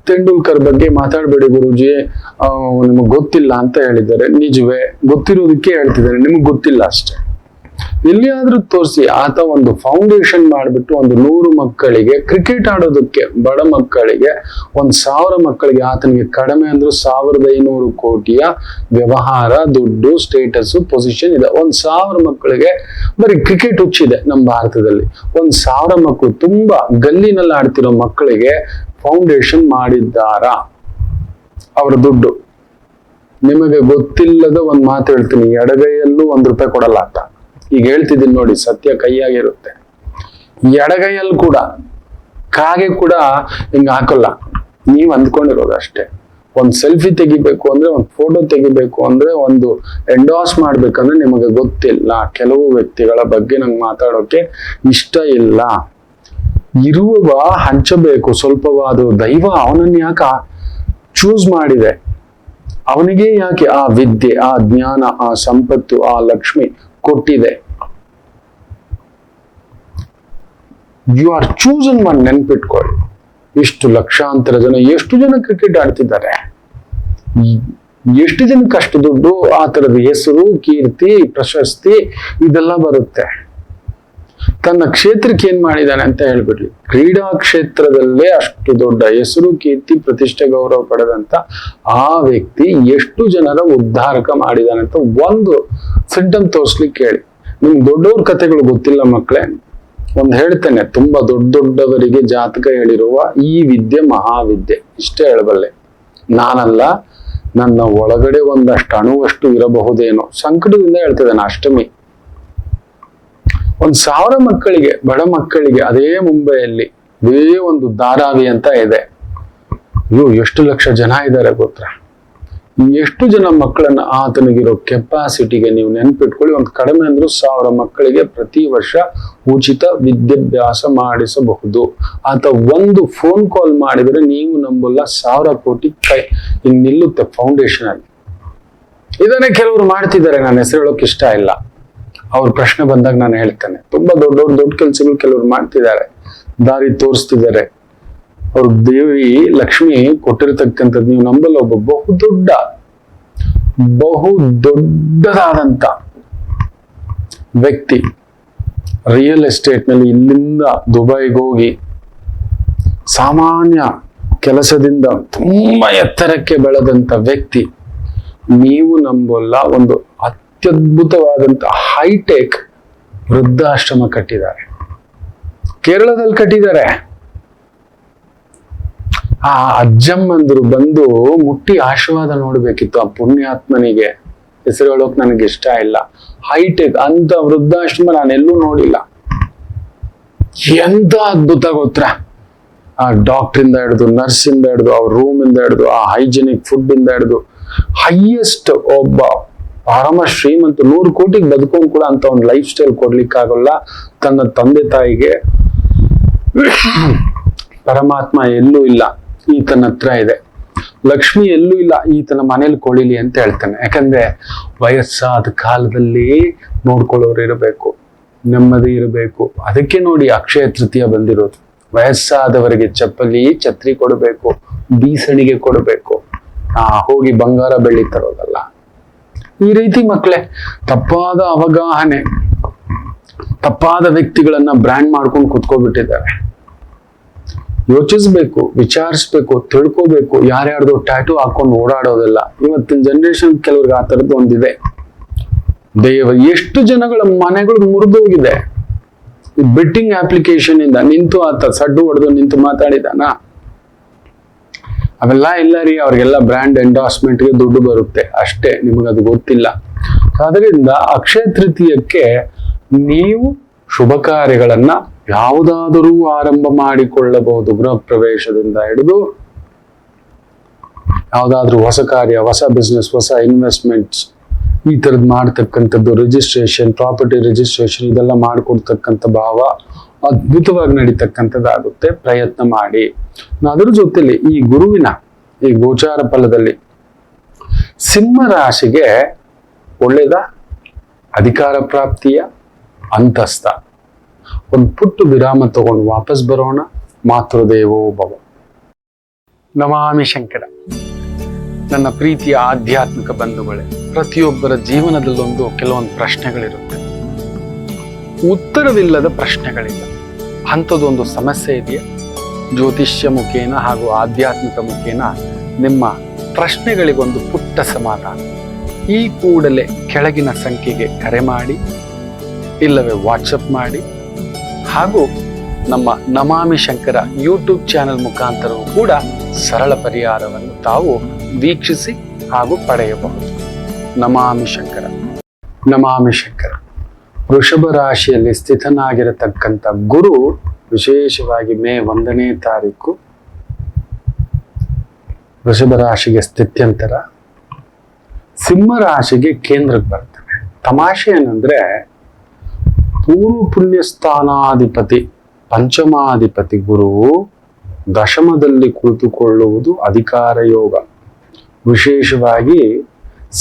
ತೆಂಡೂಲ್ಕರ್ ಬಗ್ಗೆ ಮಾತಾಡ್ಬೇಡಿ ಗುರುಜಿ, ನಿಮಗ್ ಗೊತ್ತಿಲ್ಲ ಅಂತ ಹೇಳಿದ್ದಾರೆ. ನಿಜವೇ, ಗೊತ್ತಿರೋದಕ್ಕೆ ಹೇಳ್ತಿದ್ದಾರೆ, ನಿಮಗ್ ಗೊತ್ತಿಲ್ಲ ಅಷ್ಟೇ. ಎಲ್ಲಿಯಾದ್ರೂ ತೋರಿಸಿ. ಆತ ಒಂದು ಫೌಂಡೇಶನ್ ಮಾಡ್ಬಿಟ್ಟು ಒಂದು 100 ಮಕ್ಕಳಿಗೆ ಕ್ರಿಕೆಟ್ ಆಡೋದಕ್ಕೆ, ಬಡ ಮಕ್ಕಳಿಗೆ 1000 ಮಕ್ಕಳಿಗೆ, ಆತನಿಗೆ ಕಡಿಮೆ ಅಂದ್ರೂ 1500 ಕೋಟಿಯ ವ್ಯವಹಾರ, ದುಡ್ಡು, ಸ್ಟೇಟಸ್, ಪೊಸಿಷನ್ ಇದೆ. 1000 ಮಕ್ಕಳಿಗೆ ಬರೀ ಕ್ರಿಕೆಟ್ ಹುಚ್ಚಿದೆ ನಮ್ಮ ಭಾರತದಲ್ಲಿ. 1000 ಮಕ್ಕಳು, ತುಂಬಾ ಗಲ್ಲಿನಲ್ಲಿ ಆಡ್ತಿರೋ ಮಕ್ಕಳಿಗೆ ಫೌಂಡೇಶನ್ ಮಾಡಿದ್ದಾರ. ಅವರ ದುಡ್ಡು ನಿಮಗೆ ಗೊತ್ತಿಲ್ಲದ ಒಂದ್ ಮಾತು ಹೇಳ್ತೀನಿ, ಎಡಗೈಯಲ್ಲೂ 1 ರೂಪಾಯಿ ಕೊಡಲ್ಲ ಆತ. ಈಗ ಹೇಳ್ತಿದ್ದೀನಿ ನೋಡಿ, ಸತ್ಯ ಕೈಯಾಗಿರುತ್ತೆ. ಎಡಗೈಯಲ್ಲಿ ಕೂಡ, ಕಾಗೆ ಕೂಡ ಹಿಂಗ ಹಾಕಲ್ಲ, ನೀವ್ ಅಂದ್ಕೊಂಡಿರೋದು ಅಷ್ಟೇ. ಒಂದ್ ಸೆಲ್ಫಿ ತೆಗಿಬೇಕು ಅಂದ್ರೆ, ಒಂದ್ ಫೋಟೋ ತೆಗಿಬೇಕು ಅಂದ್ರೆ, ಒಂದು ಎಂಡೋರ್ಸ್ ಮಾಡ್ಬೇಕಂದ್ರೆ ನಿಮಗೆ ಗೊತ್ತಿಲ್ಲ. ಕೆಲವು ವ್ಯಕ್ತಿಗಳ ಬಗ್ಗೆ ನಂಗೆ ಮಾತಾಡೋಕೆ ಇಷ್ಟ ಇಲ್ಲ. ಇರುವವ ಹಂಚಬೇಕು ಸ್ವಲ್ಪವಾದ. ದೈವ ಅವನನ್ನ ಯಾಕೆ ಚೂಸ್ ಮಾಡಿದೆ, ಅವನಿಗೆ ಯಾಕೆ ಆ ವಿದ್ಯೆ, ಆ ಜ್ಞಾನ, ಆ ಸಂಪತ್ತು, ಆ ಲಕ್ಷ್ಮಿ ಕೊಟ್ಟಿದೆ. ಯು ಆರ್ ಚೂಸನ್ ಒನ್, ನೆನ್ಪಿಟ್ಕೊಳ್ಳಿ. ಇಷ್ಟು ಲಕ್ಷಾಂತರ ಜನ, ಎಷ್ಟು ಜನ ಕ್ರಿಕೆಟ್ ಆಡ್ತಿದ್ದಾರೆ, ಎಷ್ಟು ಜನಕ್ಕೆ ಅಷ್ಟು ದುಡ್ಡು, ಆ ತರದ ಹೆಸರು, ಕೀರ್ತಿ, ಪ್ರಶಸ್ತಿ ಇದೆಲ್ಲ ಬರುತ್ತೆ. ತನ್ನ ಕ್ಷೇತ್ರಕ್ಕೆ ಏನ್ ಮಾಡಿದಾನೆ ಅಂತ ಹೇಳ್ಬಿಡ್ಲಿ. ಕ್ರೀಡಾ ಕ್ಷೇತ್ರದಲ್ಲೇ ಅಷ್ಟು ದೊಡ್ಡ ಹೆಸರು, ಕೀರ್ತಿ, ಪ್ರತಿಷ್ಠೆ, ಗೌರವ ಪಡೆದಂತ ಆ ವ್ಯಕ್ತಿ ಎಷ್ಟು ಜನರ ಉದ್ಧಾರಕ ಮಾಡಿದಾನೆ ಅಂತ ಒಂದು ಸಿಂಟಮ್ ತೋರ್ಸ್ಲಿಕ್ಕೆ ಹೇಳಿ. ನಿಮ್ಗೆ ದೊಡ್ಡವ್ರ ಕಥೆಗಳು ಗೊತ್ತಿಲ್ಲ ಮಕ್ಕಳೇ, ಒಂದ್ ಹೇಳ್ತೇನೆ, ತುಂಬಾ ದೊಡ್ಡವರಿಗೆ ಜಾತಕ ಹೇಳಿರುವ ಈ ವಿದ್ಯೆ ಮಹಾವಿದ್ಯೆ, ಇಷ್ಟೇ ಹೇಳಬಲ್ಲೆ. ನಾನಲ್ಲ, ನನ್ನ ಒಳಗಡೆ ಒಂದಷ್ಟು ಅಣುವಷ್ಟು ಇರಬಹುದೇನೋ ಸಂಕಟದಿಂದ ಹೇಳ್ತಿದ್ದೇನೆ. ಅಷ್ಟಮಿ 1000 ಮಕ್ಕಳಿಗೆ, ಬಡ ಮಕ್ಕಳಿಗೆ, ಅದೇ ಮುಂಬೈಯಲ್ಲಿ ಇದೇ ಒಂದು ಧಾರಾವಿ ಅಂತ ಇದೆ. ಎಷ್ಟು ಲಕ್ಷ ಜನ ಇದ್ದಾರೆ ಗೊತ್ತಾ? ಎಷ್ಟು ಜನ ಮಕ್ಕಳನ್ನ ಆತನಿಗಿರೋ ಕೆಪಾಸಿಟಿಗೆ ನೀವು ನೆನ್ಪಿಟ್ಕೊಳ್ಳಿ. ಒಂದು ಕಡಿಮೆ ಅಂದ್ರೂ 1000 ಮಕ್ಕಳಿಗೆ ಪ್ರತಿ ವರ್ಷ ಉಚಿತ ವಿದ್ಯಾಭ್ಯಾಸ ಮಾಡಿಸಬಹುದು. ಆತ ಒಂದು ಫೋನ್ ಕಾಲ್ ಮಾಡಿದ್ರೆ ನೀವು ನಂಬಲ್ಲ, 1000 ಕೋಟಿ ಹಿಂಗ್ ನಿಲ್ಲುತ್ತೆ ಫೌಂಡೇಶನ್ ಅಲ್ಲಿ. ಇದನ್ನೇ ಕೆಲವರು ಮಾಡ್ತಿದ್ದಾರೆ, ನಾನು ಹೆಸರು ಹೇಳೋಕೆ ಇಷ್ಟ ಇಲ್ಲ. ಅವ್ರ ಪ್ರಶ್ನೆ ಬಂದಾಗ ನಾನು ಹೇಳ್ತೇನೆ. ತುಂಬಾ ದೊಡ್ಡ ಕೆಲಸಗಳು ಕೆಲವರು ಮಾಡ್ತಿದ್ದಾರೆ, ದಾರಿ ತೋರಿಸ್ತಿದ್ದಾರೆ. ಅವ್ರ ದೇವಿ ಲಕ್ಷ್ಮಿ ಕೊಟ್ಟಿರತಕ್ಕಂಥದ್ದು ನೀವು ನಂಬಲ್ಲ. ಒಬ್ಬ ಬಹುದೊಡ್ಡ ಬಹು ದೊಡ್ಡದಾದಂತ ವ್ಯಕ್ತಿ, ರಿಯಲ್ ಎಸ್ಟೇಟ್ ನಲ್ಲಿ ಇಲ್ಲಿಂದ ದುಬೈಗೆ ಹೋಗಿ ಸಾಮಾನ್ಯ ಕೆಲಸದಿಂದ ತುಂಬಾ ಎತ್ತರಕ್ಕೆ ಬೆಳೆದಂತ ವ್ಯಕ್ತಿ, ನೀವು ನಂಬಲ್ಲ, ಒಂದು ಅತ್ಯದ್ಭುತವಾದಂತ ಹೈಟೆಕ್ ವೃದ್ಧಾಶ್ರಮ ಕಟ್ಟಿದ್ದಾರೆ. ಕೇರಳದಲ್ಲಿ ಕಟ್ಟಿದ್ದಾರೆ. ಆ ಅಜ್ಜಮ್ಮಂದ್ರು ಬಂದು ಮುಟ್ಟಿ ಆಶೀರ್ವಾದ ನೋಡ್ಬೇಕಿತ್ತು ಆ ಪುಣ್ಯಾತ್ಮನಿಗೆ. ಹೆಸರು ಹೇಳೋಕ್ ನನಗೆ ಇಷ್ಟ ಇಲ್ಲ. ಹೈಟೆಕ್ ಅಂತ ವೃದ್ಧಾಶ್ರಮ ನಾನೆಲ್ಲೂ ನೋಡಿಲ್ಲ. ಎಂತ ಅದ್ಭುತ ಗೊತ್ತಾ? ಆ ಡಾಕ್ಟ್ರಿಂದ ಹಿಡಿದು, ನರ್ಸಿಂದ ಹಿಡಿದು, ಅವ್ರ ರೂಮ್ ಇಂದ ಹಿಡಿದು, ಆ ಹೈಜಿನಿಕ್ ಫುಡ್ ಇಂದ ಹಿಡಿದು, ಹೈಯೆಸ್ಟ್ ಒಬ್ಬ ಪರಮ ಶ್ರೀಮಂತ 100 ಕೋಟಿಗೆ ಬದುಕೊಂಡು ಕೂಡ ಅಂತ ಒಂದು ಲೈಫ್ ಸ್ಟೈಲ್ ಕೊಡ್ಲಿಕ್ಕಾಗಲ್ಲ. ತನ್ನ ತಂದೆ ತಾಯಿಗೆ ಪರಮಾತ್ಮ ಎಲ್ಲೂ ಇಲ್ಲ, ಈತನ ಹತ್ರ ಇದೆ. ಲಕ್ಷ್ಮಿ ಎಲ್ಲೂ ಇಲ್ಲ, ಈತನ ಮನೇಲಿ ಕೊಳಿಲಿ ಅಂತ ಹೇಳ್ತಾನೆ. ಯಾಕಂದ್ರೆ ವಯಸ್ಸಾದ ಕಾಲದಲ್ಲಿ ನೋಡ್ಕೊಳ್ಳೋರು ಇರಬೇಕು, ನೆಮ್ಮದಿ ಇರಬೇಕು. ಅದಕ್ಕೆ ನೋಡಿ ಅಕ್ಷಯ ತೃತೀಯ ಬಂದಿರೋದು. ವಯಸ್ಸಾದವರಿಗೆ ಚಪ್ಪಲಿ ಛತ್ರಿ ಕೊಡಬೇಕು, ಬೀಸಣಿಗೆ ಕೊಡಬೇಕು, ಹೋಗಿ ಬಂಗಾರ ಬೆಳ್ಳಿ ತರೋದಲ್ಲ. ಈ ರೀತಿ ಮಕ್ಕಳೇ ತಪ್ಪಾದ ಅವಗಾಹನೆ, ತಪ್ಪಾದ ವ್ಯಕ್ತಿಗಳನ್ನ ಬ್ರ್ಯಾಂಡ್ ಮಾಡ್ಕೊಂಡು ಕುತ್ಕೋಬಿಟ್ಟಿದ್ದಾರೆ. ಯೋಚಿಸ್ಬೇಕು, ವಿಚಾರಿಸ್ಬೇಕು, ತಿಳ್ಕೋಬೇಕು. ಯಾರ್ಯಾರ್ದು ಟ್ಯಾಟೂ ಹಾಕೊಂಡು ಓಡಾಡೋದಿಲ್ಲ. ಇವತ್ತಿನ ಜನರೇಷನ್ ಕೆಲವ್ರಿಗೆ ಆ ತರದ್ದು ಒಂದಿದೆ. ಎಷ್ಟು ಜನಗಳ ಮನೆಗಳು ಮುರಿದೋಗಿದೆ ಈ ಬೆಟ್ಟಿಂಗ್ ಅಪ್ಲಿಕೇಶನ್ ಇಂದ. ನಿಂತು ಆತ ಸಡ್ಡು ಹೊಡೆದು ನಿಂತು ಮಾತಾಡಿದಾನ? ಅವೆಲ್ಲ ಇಲ್ಲ ರೀ. ಅವ್ರಿಗೆಲ್ಲ ಬ್ರ್ಯಾಂಡ್ ಎಂಡಾರ್ಸ್ಮೆಂಟ್ಗೆ ದುಡ್ಡು ಬರುತ್ತೆ ಅಷ್ಟೇ, ನಿಮಗದು ಗೊತ್ತಿಲ್ಲ. ಅದರಿಂದ ಅಕ್ಷಯ ತೃತೀಯಕ್ಕೆ ನೀವು ಶುಭ ಕಾರ್ಯಗಳನ್ನ ಯಾವುದಾದರೂ ಆರಂಭ ಮಾಡಿಕೊಳ್ಳಬಹುದು. ಗೃಹ ಪ್ರವೇಶದಿಂದ ಹಿಡಿದು ಯಾವುದಾದ್ರೂ ಹೊಸ ಕಾರ್ಯ, ಹೊಸ ಬಿಸ್ನೆಸ್, ಹೊಸ ಇನ್ವೆಸ್ಟ್ಮೆಂಟ್ಸ್, ಈ ತರದ್ ಮಾಡ್ತಕ್ಕಂಥದ್ದು, ರಿಜಿಸ್ಟ್ರೇಷನ್, ಪ್ರಾಪರ್ಟಿ ರಿಜಿಸ್ಟ್ರೇಷನ್, ಇದೆಲ್ಲ ಮಾಡಿಕೊಡ್ತಕ್ಕಂಥ ಭಾವ ಅದ್ಭುತವಾಗಿ ನಡೀತಕ್ಕಂಥದ್ದಾಗುತ್ತೆ. ಪ್ರಯತ್ನ ಮಾಡಿ. ಅದ್ರ ಜೊತೆಲಿ ಈ ಗುರುವಿನ ಈ ಗೋಚಾರ ಫಲದಲ್ಲಿ ಸಿಂಹ ರಾಶಿಗೆ ಒಳ್ಳೇದ ಅಧಿಕಾರ ಪ್ರಾಪ್ತಿಯ ಅಂತಸ್ಥ. ಒಂದು ಪುಟ್ಟು ವಿರಾಮ ತಗೊಂಡು ವಾಪಸ್ ಬರೋಣ. ಮಾತೃದೇವೋ ಭವ. ನಮಾಮಿ ಶಂಕರ. ನನ್ನ ಪ್ರೀತಿಯ ಆಧ್ಯಾತ್ಮಿಕ ಬಂಧುಗಳೇ, ಪ್ರತಿಯೊಬ್ಬರ ಜೀವನದಲ್ಲೊಂದು ಕೆಲವೊಂದು ಪ್ರಶ್ನೆಗಳಿರುತ್ತೆ. ಉತ್ತರವಿಲ್ಲದ ಪ್ರಶ್ನೆಗಳಿಲ್ಲ. ಅಂಥದ್ದೊಂದು ಸಮಸ್ಯೆ ಇದೆಯಾ? ಜ್ಯೋತಿಷ್ಯ ಮುಖೇನ ಹಾಗೂ ಆಧ್ಯಾತ್ಮಿಕ ಮುಖೇನ ನಿಮ್ಮ ಪ್ರಶ್ನೆಗಳಿಗೊಂದು ಪುಟ್ಟ ಸಮಾಧಾನ. ಈ ಕೂಡಲೇ ಕೆಳಗಿನ ಸಂಖ್ಯೆಗೆ ಕರೆ ಮಾಡಿ, ಇಲ್ಲವೇ ವಾಟ್ಸಪ್ ಮಾಡಿ, ಹಾಗೂ ನಮ್ಮ ನಮಾಮಿ ಶಂಕರ ಯೂಟ್ಯೂಬ್ ಚಾನೆಲ್ ಮುಖಾಂತರವೂ ಕೂಡ ಸರಳ ಪರಿಹಾರವನ್ನು ತಾವು ವೀಕ್ಷಿಸಿ ಹಾಗೂ ಪಡೆಯಬಹುದು. ನಮಾಮಿ ಶಂಕರ. ನಮಾಮಿ ಶಂಕರ. ವೃಷಭ ರಾಶಿಯಲ್ಲಿ ಸ್ಥಿತನಾಗಿರತಕ್ಕಂಥ ಗುರು ವಿಶೇಷವಾಗಿ ಮೇ 1ನೇ ತಾರೀಕು ವೃಷಭ ರಾಶಿಗೆ ಸ್ಥಿತ್ಯಂತರ ಸಿಂಹ ರಾಶಿಗೆ ಕೇಂದ್ರಕ್ಕೆ ಬರ್ತಾನೆ. ತಮಾಷೆ ಏನಂದ್ರೆ ಪೂರ್ವ ಪುಣ್ಯ ಸ್ಥಾನಾಧಿಪತಿ ಪಂಚಮಾಧಿಪತಿ ಗುರು ದಶಮದಲ್ಲಿ ಕುಳಿತುಕೊಳ್ಳುವುದು ಅಧಿಕಾರ ಯೋಗ. ವಿಶೇಷವಾಗಿ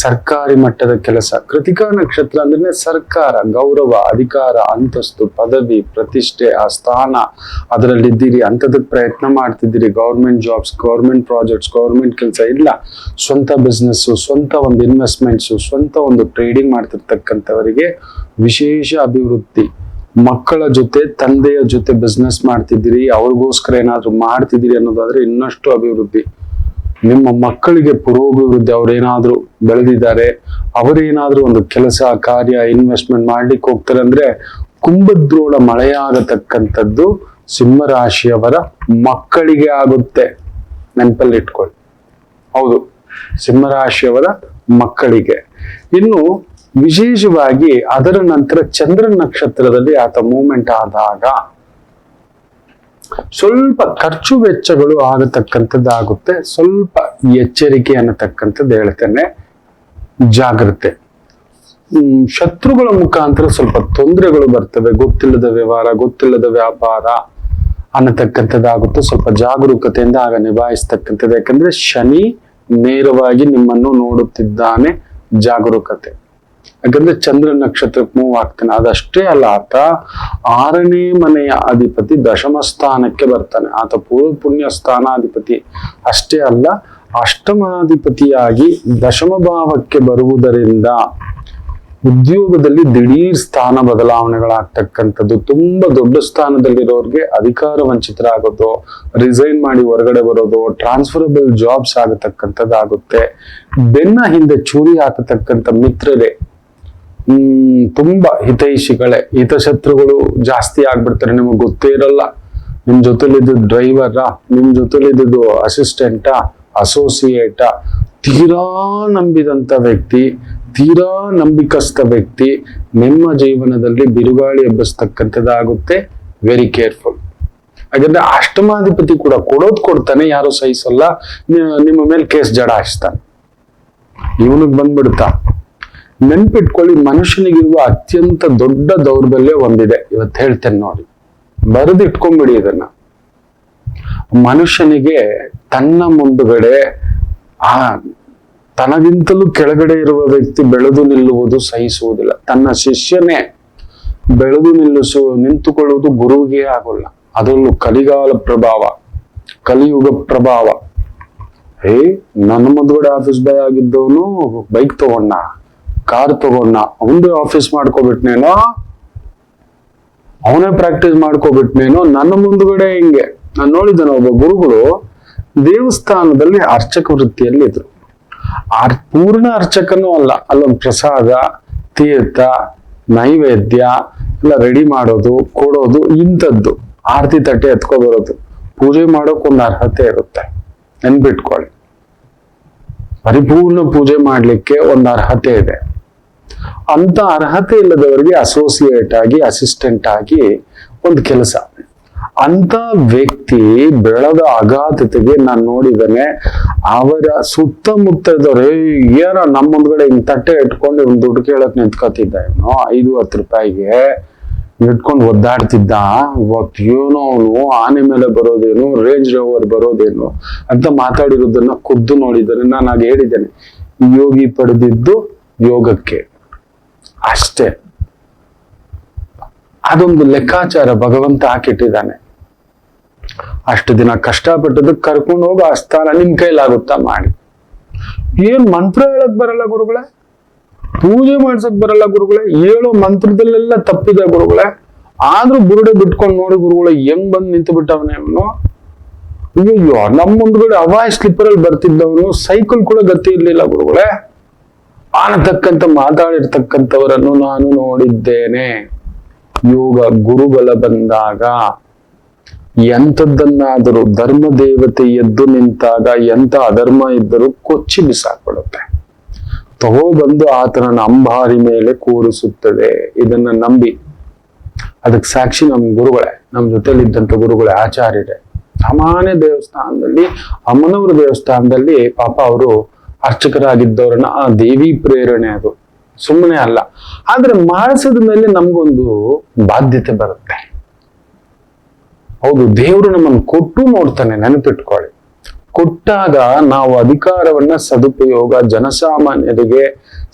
ಸರ್ಕಾರಿ ಮಟ್ಟದ ಕೆಲಸ. ಕೃತಿಕಾ ನಕ್ಷತ್ರ ಅಂದ್ರೆ ಸರ್ಕಾರ, ಗೌರವ, ಅಧಿಕಾರ, ಅಂತಸ್ತು, ಪದವಿ, ಪ್ರತಿಷ್ಠೆ, ಆ ಸ್ಥಾನ, ಅದರಲ್ಲಿದ್ದೀರಿ, ಅಂಥದಕ್ಕೆ ಪ್ರಯತ್ನ ಮಾಡ್ತಿದ್ದೀರಿ. Government jobs, government projects, government ಕೆಲಸ ಇಲ್ಲ, ಸ್ವಂತ ಬಿಸ್ನೆಸ್, ಸ್ವಂತ ಒಂದು ಇನ್ವೆಸ್ಟ್ಮೆಂಟ್ಸ್, ಸ್ವಂತ ಒಂದು ಟ್ರೇಡಿಂಗ್ ಮಾಡ್ತಿರ್ತಕ್ಕಂಥವರಿಗೆ ವಿಶೇಷ ಅಭಿವೃದ್ಧಿ. ಮಕ್ಕಳ ಜೊತೆ, ತಂದೆಯ ಜೊತೆ ಬಿಸ್ನೆಸ್ ಮಾಡ್ತಿದ್ದೀರಿ, ಅವ್ರಿಗೋಸ್ಕರ ಏನಾದ್ರು ಮಾಡ್ತಿದ್ದೀರಿ ಅನ್ನೋದಾದ್ರೆ ಇನ್ನಷ್ಟು ಅಭಿವೃದ್ಧಿ. ನಿಮ್ಮ ಮಕ್ಕಳಿಗೆ ಪುರೋಭಿವೃದ್ಧಿ. ಅವ್ರೇನಾದ್ರೂ ಬೆಳೆದಿದ್ದಾರೆ, ಅವರೇನಾದ್ರೂ ಒಂದು ಕೆಲಸ, ಕಾರ್ಯ, ಇನ್ವೆಸ್ಟ್ಮೆಂಟ್ ಮಾಡ್ಲಿಕ್ಕೆ ಹೋಗ್ತಾರೆ ಅಂದ್ರೆ ಕುಂಭದ್ರೋಣ ಮಳೆಯಾಗತಕ್ಕಂಥದ್ದು ಸಿಂಹರಾಶಿಯವರ ಮಕ್ಕಳಿಗೆ ಆಗುತ್ತೆ. ನೆನಪಲ್ಲಿ ಇಟ್ಕೊಳ್ಳಿ. ಹೌದು, ಸಿಂಹರಾಶಿಯವರ ಮಕ್ಕಳಿಗೆ. ಇನ್ನು ವಿಶೇಷವಾಗಿ ಅದರ ನಂತರ ಚಂದ್ರ ನಕ್ಷತ್ರದಲ್ಲಿ ಆತ ಮೂವ್ಮೆಂಟ್ ಆದಾಗ ಸ್ವಲ್ಪ ಖರ್ಚು ವೆಚ್ಚಗಳು ಆಗತಕ್ಕಂಥದ್ದಾಗುತ್ತೆ. ಸ್ವಲ್ಪ ಎಚ್ಚರಿಕೆ ಅನ್ನತಕ್ಕಂಥದ್ದು ಹೇಳ್ತೇನೆ. ಜಾಗ್ರತೆ. ಶತ್ರುಗಳ ಮುಖಾಂತರ ಸ್ವಲ್ಪ ತೊಂದರೆಗಳು ಬರ್ತವೆ. ಗೊತ್ತಿಲ್ಲದ ವ್ಯವಹಾರ, ಗೊತ್ತಿಲ್ಲದ ವ್ಯಾಪಾರ ಅನ್ನತಕ್ಕಂಥದ್ದಾಗುತ್ತೆ. ಸ್ವಲ್ಪ ಜಾಗರೂಕತೆಯಿಂದ ಆಗ ನಿಭಾಯಿಸ್ತಕ್ಕಂಥದ್ದು. ಯಾಕಂದ್ರೆ ಶನಿ ನೇರವಾಗಿ ನಿಮ್ಮನ್ನು ನೋಡುತ್ತಿದ್ದಾನೆ. ಜಾಗರೂಕತೆ. ಯಾಕಂದ್ರೆ ಚಂದ್ರ ನಕ್ಷತ್ರಕ್ಕೆ ಮೂವ್ ಆಗ್ತಾನೆ. ಅದಷ್ಟೇ ಅಲ್ಲ, ಆತ 6ನೇ ಮನೆಯ ಅಧಿಪತಿ ದಶಮ ಸ್ಥಾನಕ್ಕೆ ಬರ್ತಾನೆ. ಆತ ಪೂರ್ವ ಪುಣ್ಯ ಸ್ಥಾನಾಧಿಪತಿ ಅಷ್ಟೇ ಅಲ್ಲ, ಅಷ್ಟಮಾಧಿಪತಿಯಾಗಿ ದಶಮ ಭಾವಕ್ಕೆ ಬರುವುದರಿಂದ ಉದ್ಯೋಗದಲ್ಲಿ ದಿಢೀರ್ ಸ್ಥಾನ ಬದಲಾವಣೆಗಳಾಗ್ತಕ್ಕಂಥದ್ದು, ತುಂಬಾ ದೊಡ್ಡ ಸ್ಥಾನದಲ್ಲಿರೋರ್ಗೆ ಅಧಿಕಾರ ವಂಚಿತರಾಗೋದು, ರಿಸೈನ್ ಮಾಡಿ ಹೊರಗಡೆ ಬರೋದು, ಟ್ರಾನ್ಸ್ಫರಬಲ್ ಜಾಬ್ಸ್ ಆಗತಕ್ಕಂಥದ್ದಾಗುತ್ತೆ. ಬೆನ್ನ ಹಿಂದೆ ಚೂರಿ ಹಾಕತಕ್ಕಂಥ ಮಿತ್ರರೇ, ತುಂಬಾ ಹಿತೈಷಿಗಳೇ, ಹಿತಶತ್ರುಗಳು ಜಾಸ್ತಿ ಆಗ್ಬಿಡ್ತಾರೆ. ನಿಮಗೆ ಗೊತ್ತೇ ಇರಲ್ಲ. ನಿಮ್ ಜೊತೆಲಿದ್ದು ಡ್ರೈವರಾ, ನಿಮ್ ಜೊತೆಲಿದ್ದು ಅಸಿಸ್ಟೆಂಟಾ, ಅಸೋಸಿಯೇಟಾ, ತೀರಾ ನಂಬಿದಂತ ವ್ಯಕ್ತಿ, ತೀರಾ ನಂಬಿಕಸ್ಥ ವ್ಯಕ್ತಿ ನಿಮ್ಮ ಜೀವನದಲ್ಲಿ ಬಿರುಗಾಳಿ ಎಬ್ಬಿಸ್ತಕ್ಕಂಥದ್ದಾಗುತ್ತೆ. Very careful. ಹಾಗಾದ್ರೆ ಅಷ್ಟಮಾಧಿಪತಿ ಕೂಡ ಕೊಡ್ತಾನೆ, ಯಾರು ಸಹಿಸಲ್ಲ, ನಿಮ್ಮ ಮೇಲೆ ಕೇಸ್ ಜಡಾಯಿಸ್ತಾನೆ. ಇವನಿಗೆ ಬಂದ್ಬಿಡ್ತಾ. ನೆನ್ಪಿಟ್ಕೊಳ್ಳಿ, ಮನುಷ್ಯನಿಗಿರುವ ಅತ್ಯಂತ ದೊಡ್ಡ ದೌರ್ಬಲ್ಯ ಒಂದಿದೆ, ಇವತ್ತು ಹೇಳ್ತೇನೆ ನೋಡಿ, ಬರೆದಿಟ್ಕೊಂಡ್ಬಿಡಿ ಇದನ್ನ. ಮನುಷ್ಯನಿಗೆ ತನ್ನ ಮುಂದುಗಡೆ ತನಗಿಂತಲೂ ಕೆಳಗಡೆ ಇರುವ ವ್ಯಕ್ತಿ ಬೆಳೆದು ನಿಲ್ಲುವುದು ಸಹಿಸುವುದಿಲ್ಲ. ತನ್ನ ಶಿಷ್ಯನೇ ಬೆಳೆದು ನಿಂತುಕೊಳ್ಳುವುದು ಗುರುವಿಗೆ ಆಗೋಲ್ಲ. ಅದರಲ್ಲೂ ಕಲಿಗಾಲ ಪ್ರಭಾವ, ಕಲಿಯುಗ ಪ್ರಭಾವ. ನನ್ನ ಮುಂದ್ಗಡೆ ಆಫೀಸ್ ಬಾಯ್ ಆಗಿದ್ದವನು ಬೈಕ್ ತಗೊಂಡ, ಕಾರ್ ತಗೊಂಡ, ಅವನೇ ಆಫೀಸ್ ಮಾಡ್ಕೊಬಿಟ್ನೇನೋ, ಅವನೇ ಪ್ರಾಕ್ಟೀಸ್ ಮಾಡ್ಕೊಬಿಟ್ನೇನೋ, ನನ್ನ ಮುಂದ್ಗಡೆ ಹಿಂಗೆ. ನಾನು ನೋಡಿದ್ದೇನೆ, ಒಬ್ಬ ಗುರುಗಳು ದೇವಸ್ಥಾನದಲ್ಲಿ ಅರ್ಚಕ ವೃತ್ತಿಯಲ್ಲಿ ಇದ್ರು. ಪೂರ್ಣ ಅರ್ಚಕನೂ ಅಲ್ಲ, ಅಲ್ಲೊಂದು ಪ್ರಸಾದ, ತೀರ್ಥ, ನೈವೇದ್ಯ ಎಲ್ಲ ರೆಡಿ ಮಾಡೋದು, ಕೊಡೋದು, ಇಂಥದ್ದು. ಆರತಿ ತಟ್ಟೆ ಎತ್ಕೊ ಬರೋದು, ಪೂಜೆ ಮಾಡೋಕ್ ಒಂದು ಅರ್ಹತೆ ಇರುತ್ತೆ, ನೆನ್ಪಿಟ್ಕೊಳ್ಳಿ. ಪರಿಪೂರ್ಣ ಪೂಜೆ ಮಾಡ್ಲಿಕ್ಕೆ ಒಂದು ಅರ್ಹತೆ ಇದೆ. ಅಂತ ಅರ್ಹತೆ ಇಲ್ಲದವರಿಗೆ ಅಸೋಸಿಯೇಟ್ ಆಗಿ, ಅಸಿಸ್ಟೆಂಟ್ ಆಗಿ ಒಂದು ಕೆಲಸ. ಅಂತ ವ್ಯಕ್ತಿ ಬೆಳೆದ ಅಗಾಧತೆಗೆ ನಾನು ನೋಡಿದ್ದೇನೆ. ಅವರ ಸುತ್ತಮುತ್ತ ಇದ್ದವ್ರೆ, ಏನ ನಮ್ಮ ಮುಂದ್ಗಡೆ ಹಿಂಗ್ ತಟ್ಟೆ ಇಟ್ಕೊಂಡು ಒಂದು ದುಡ್ಡು ಕೇಳಕ್ ನಿಂತ್ಕೊತಿದ್ದ, ಇವನು 5-10 ರೂಪಾಯಿಗೆ ಇಟ್ಕೊಂಡು ಒದ್ದಾಡ್ತಿದ್ದ. ಇವತ್ತೇನೋ ಅವನು ಆನೆ ಮೇಲೆ ಬರೋದೇನು, ರೇಂಜ್ ರೋವರ್ ಬರೋದೇನು ಅಂತ ಮಾತಾಡಿರೋದನ್ನ ಖುದ್ದು ನೋಡಿದ್ದೇನೆ. ನಾನು ಆಗ ಹೇಳಿದ್ದೇನೆ, ಯೋಗಿ ಪಡೆದಿದ್ದು ಯೋಗಕ್ಕೆ ಅಷ್ಟೇ. ಅದೊಂದು ಲೆಕ್ಕಾಚಾರ ಭಗವಂತ ಹಾಕಿಟ್ಟಿದ್ದಾನೆ. ಅಷ್ಟು ದಿನ ಕಷ್ಟಪಟ್ಟದಕ್ಕೆ ಕರ್ಕೊಂಡು ಹೋಗಿ ಆ ಸ್ಥಾನ ನಿಮ್ ಕೈಲಾಗುತ್ತಾ ಮಾಡಿ. ಏನ್ ಮಂತ್ರ ಹೇಳಕ್ ಬರಲ್ಲ ಗುರುಗಳೇ, ಪೂಜೆ ಮಾಡ್ಸಕ್ ಬರಲ್ಲ ಗುರುಗಳೇ, ಹೇಳೋ ಮಂತ್ರದಲ್ಲೆಲ್ಲ ತಪ್ಪಿದೆ ಗುರುಗಳೇ, ಆದ್ರೂ ಬುರುಡೆ ಬಿಟ್ಕೊಂಡು ನೋಡಿ ಗುರುಗಳೇ ಹೆಂಗ್ ಬಂದ್ ನಿಂತು ಬಿಟ್ಟವನೇ ಅವನು. ಅಯ್ಯೋ, ನಮ್ಮ ಮುಂದ್ಗಡೆ ಅವಾಯ್ ಸ್ಲಿಪ್ಪರ್ ಅಲ್ಲಿ ಬರ್ತಿದ್ದವನು, ಸೈಕಲ್ ಕೂಡ ಗತಿ ಇರ್ಲಿಲ್ಲ ಗುರುಗಳೇ ಅನ್ನತಕ್ಕಂತ ಮಾತಾಡಿರ್ತಕ್ಕಂಥವರನ್ನು ನಾನು ನೋಡಿದ್ದೇನೆ. ಯೋಗ ಗುರುಬಲ ಬಂದಾಗ ಎಂಥದ್ದನ್ನಾದರೂ, ಧರ್ಮ ದೇವತೆ ಎದ್ದು ನಿಂತಾಗ ಎಂತ ಅಧರ್ಮ ಇದ್ದರೂ ಕೊಚ್ಚಿ ಬಿಸಾಕ್ಬಿಡುತ್ತೆ, ತಗೋಬಂದು ಆತನ ಅಂಬಾರಿ ಮೇಲೆ ಕೂರಿಸುತ್ತದೆ. ಇದನ್ನ ನಂಬಿ, ಅದಕ್ಕೆ ಸಾಕ್ಷಿ ನಮ್ ಗುರುಗಳೇ, ನಮ್ ಜೊತೆಲಿ ಇದ್ದಂತ ಗುರುಗಳೇ, ಆಚಾರ್ಯರೇ. ಸಾಮಾನ್ಯ ದೇವಸ್ಥಾನದಲ್ಲಿ, ಅಮ್ಮನವರ ದೇವಸ್ಥಾನದಲ್ಲಿ ಪಾಪ ಅವರು ಅರ್ಚಕರಾಗಿದ್ದವರನ್ನ ಆ ದೇವಿ ಪ್ರೇರಣೆ, ಅದು ಸುಮ್ಮನೆ ಅಲ್ಲ. ಆದ್ರೆ ಮಾಡಿಸಿದ ಮೇಲೆ ನಮ್ಗೊಂದು ಬಾಧ್ಯತೆ ಬರುತ್ತೆ. ಹೌದು, ದೇವರು ನಮ್ಮನ್ನು ಕೊಟ್ಟು ನೋಡ್ತಾನೆ, ನೆನಪಿಟ್ಕೊಳ್ಳಿ. ಕೊಟ್ಟಾಗ ನಾವು ಅಧಿಕಾರವನ್ನ ಸದುಪಯೋಗ, ಜನಸಾಮಾನ್ಯರಿಗೆ,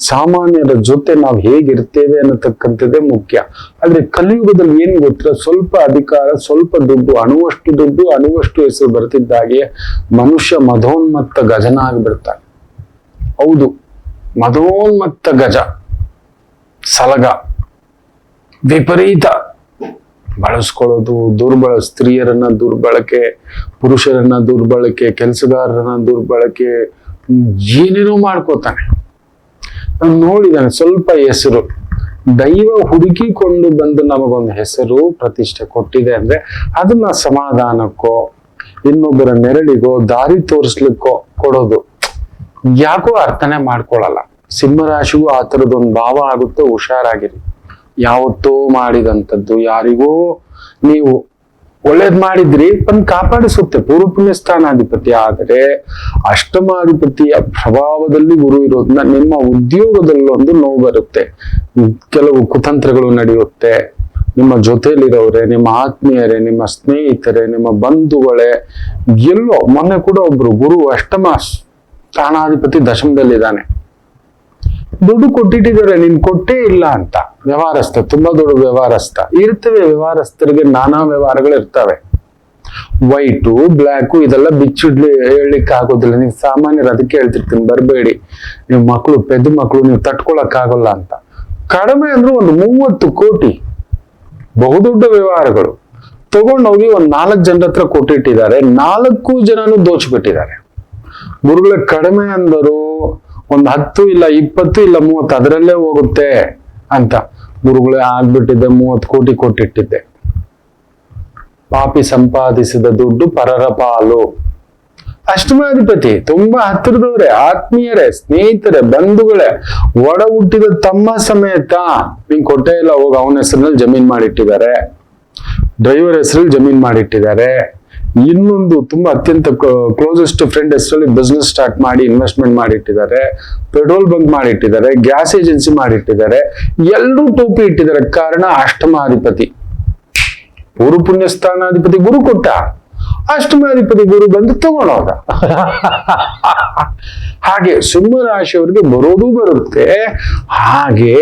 ಸಾಮಾನ್ಯರ ಜೊತೆ ನಾವು ಹೇಗಿರ್ತೇವೆ ಅನ್ನತಕ್ಕಂಥದ್ದೇ ಮುಖ್ಯ. ಆದ್ರೆ ಕಲಿಯುಗದಲ್ಲಿ ಏನ್ ಗೊತ್ತಿಲ್ಲ, ಸ್ವಲ್ಪ ಅಧಿಕಾರ, ಸ್ವಲ್ಪ ದುಡ್ಡು, ಅಣುವಷ್ಟು ದುಡ್ಡು, ಅಣುವಷ್ಟು ಹೆಸರು ಬರ್ತಿದ್ದಾಗೆ ಮನುಷ್ಯ ಮಧೋನ್ಮತ್ತ ಗಜನಾಗ್ಬಿಡ್ತಾನೆ. ಹೌದು, ಮಧೋನ್ಮತ್ತ ಗಜ, ಸಲಗ, ವಿಪರೀತ ಬಳಸ್ಕೊಳ್ಳೋದು, ಸ್ತ್ರೀಯರನ್ನ ದುರ್ಬಳಕೆ, ಪುರುಷರನ್ನ ದುರ್ಬಳಕೆ, ಕೆಲಸಗಾರರನ್ನ ದುರ್ಬಳಕೆ, ಏನೇನೋ ಮಾಡ್ಕೋತಾನೆ. ನಾನು ನೋಡಿದ್ದಾನೆ. ಸ್ವಲ್ಪ ಹೆಸರು, ದೈವ ಹುಡುಕಿಕೊಂಡು ಬಂದು ನಮಗೊಂದು ಹೆಸರು ಪ್ರತಿಷ್ಠೆ ಕೊಟ್ಟಿದೆ ಅಂದ್ರೆ ಅದನ್ನ ಸಮಾಧಾನಕ್ಕೋ, ಇನ್ನೊಬ್ಬರ ನೆರಳಿಗೋ, ದಾರಿ ತೋರಿಸ್ಲಿಕ್ಕೋ ಕೊಡೋದು ಯಾಕೋ ಅರ್ಥನೇ ಮಾಡ್ಕೊಳಲ್ಲ. ಸಿಂಹರಾಶಿಗೂ ಆ ಥರದೊಂದು ಭಾವ ಆಗುತ್ತೆ, ಹುಷಾರಾಗಿರಿ. ಯಾವತ್ತೋ ಮಾಡಿದಂಥದ್ದು ಯಾರಿಗೋ ನೀವು ಒಳ್ಳೇದ್ ಮಾಡಿದ್ರಿ, ಬಂದು ಕಾಪಾಡಿಸುತ್ತೆ. ಪೂರ್ವ ಪುಣ್ಯ ಸ್ಥಾನಾಧಿಪತಿ. ಆದರೆ ಅಷ್ಟಮಾಧಿಪತಿಯ ಪ್ರಭಾವದಲ್ಲಿ ಗುರು ಇರೋದ್ರಿಂದ ನಿಮ್ಮ ಉದ್ಯೋಗದಲ್ಲೊಂದು ನೋವು ಬರುತ್ತೆ, ಕೆಲವು ಕುತಂತ್ರಗಳು ನಡೆಯುತ್ತೆ. ನಿಮ್ಮ ಜೊತೆಲಿರೋರೆ, ನಿಮ್ಮ ಆತ್ಮೀಯರೇ, ನಿಮ್ಮ ಸ್ನೇಹಿತರೆ, ನಿಮ್ಮ ಬಂಧುಗಳೇ, ಎಲ್ಲೋ ಮೊನ್ನೆ ಕೂಡ ಒಬ್ರು ಗುರು ಅಷ್ಟಮ ಸ್ಥಾನಾಧಿಪತಿ ದಶಮದಲ್ಲಿದ್ದಾನೆ, ದುಡ್ಡು ಕೊಟ್ಟಿಟ್ಟಿದ್ದಾರೆ, ನೀನ್ ಕೊಟ್ಟೇ ಇಲ್ಲ ಅಂತ. ವ್ಯವಹಾರಸ್ಥ, ತುಂಬಾ ದೊಡ್ಡ ವ್ಯವಹಾರಸ್ಥ ಇರ್ತವೆ. ವ್ಯವಹಾರಸ್ಥರಿಗೆ ನಾನಾ ವ್ಯವಹಾರಗಳು ಇರ್ತವೆ. ವೈಟು ಬ್ಲ್ಯಾಕು ಇದೆಲ್ಲ ಬಿಚ್ಚಿಡ್ಲಿ ಹೇಳಲಿಕ್ಕೆ ಆಗೋದಿಲ್ಲ. ನೀವು ಸಾಮಾನ್ಯರು ಅದಕ್ಕೆ ಹೇಳ್ತಿರ್ತೀನಿ, ಬರಬೇಡಿ ನೀವು ಮಕ್ಕಳು, ಪೆದ್ದು ಮಕ್ಕಳು, ನೀವು ತಟ್ಕೊಳಕ್ ಆಗೋಲ್ಲ ಅಂತ. ಕಡಿಮೆ ಅಂದ್ರೆ ಒಂದು 30 ಕೋಟಿ ಬಹುದೊಡ್ಡ ವ್ಯವಹಾರಗಳು ತಗೊಂಡೋಗಿ ಒಂದ್ 4 ಜನರ ಹತ್ರ ಕೊಟ್ಟಿಟ್ಟಿದ್ದಾರೆ. 4 ಜನನು ದೋಚ್ಬಿಟ್ಟಿದ್ದಾರೆ. ಗುರುಗಳ ಕಡಿಮೆ ಅಂದರು ಒಂದ್ 10 ಇಲ್ಲ 20 ಇಲ್ಲ 30 ಅದರಲ್ಲೇ ಹೋಗುತ್ತೆ ಅಂತ. ಗುರುಗಳೇ ಆಗ್ಬಿಟ್ಟಿದ್ದೆ, 30 ಕೋಟಿ ಕೊಟ್ಟಿಟ್ಟಿದ್ದೆ. ಪಾಪಿ ಸಂಪಾದಿಸಿದ ದುಡ್ಡು ಪರರ ಪಾಲು. ಅಷ್ಟಮಾಧಿಪತಿ ತುಂಬಾ ಹತ್ತಿರದವರೇ, ಆತ್ಮೀಯರೇ, ಸ್ನೇಹಿತರೆ, ಬಂಧುಗಳೇ, ಒಡ ಹುಟ್ಟಿದ ತಮ್ಮ ಸಮೇತ ನಿಂಗೆ ಕೊಟ್ಟೇ ಇಲ್ಲ, ಹೋಗಿ ಅವನ ಹೆಸರಿನಲ್ಲಿ ಜಮೀನ್ ಮಾಡಿಟ್ಟಿದ್ದಾರೆ, ಡ್ರೈವರ್ ಹೆಸರಲ್ಲಿ ಜಮೀನ್ ಮಾಡಿಟ್ಟಿದ್ದಾರೆ. ಇನ್ನೊಂದು ತುಂಬಾ ಅತ್ಯಂತ ಕ್ಲೋಸೆಸ್ಟ್ ಫ್ರೆಂಡ್ ಹೆಸರಲ್ಲಿ ಬಿಸ್ನೆಸ್ ಸ್ಟಾರ್ಟ್ ಮಾಡಿ ಇನ್ವೆಸ್ಟ್ಮೆಂಟ್ ಮಾಡಿಟ್ಟಿದ್ದಾರೆ, ಪೆಟ್ರೋಲ್ ಬಂಕ್ ಮಾಡಿಟ್ಟಿದ್ದಾರೆ, ಗ್ಯಾಸ್ ಏಜೆನ್ಸಿ ಮಾಡಿಟ್ಟಿದ್ದಾರೆ, ಎಲ್ಲರೂ ಟೋಪಿ ಇಟ್ಟಿದ್ದಾರೆ. ಕಾರಣ ಅಷ್ಟಮಾಧಿಪತಿ. ಪೂರ್ವ ಪುಣ್ಯ ಸ್ಥಾನಾಧಿಪತಿ ಗುರು ಕೊಟ್ಟ, ಅಷ್ಟಮಾಧಿಪತಿ ಗುರು ಬಂದು ತಗೊಳೋದ. ಹಾಗೆ ಸಿಂಹ ರಾಶಿಯವರಿಗೆ ಬರೋದು ಬರುತ್ತೆ. ಹಾಗೆ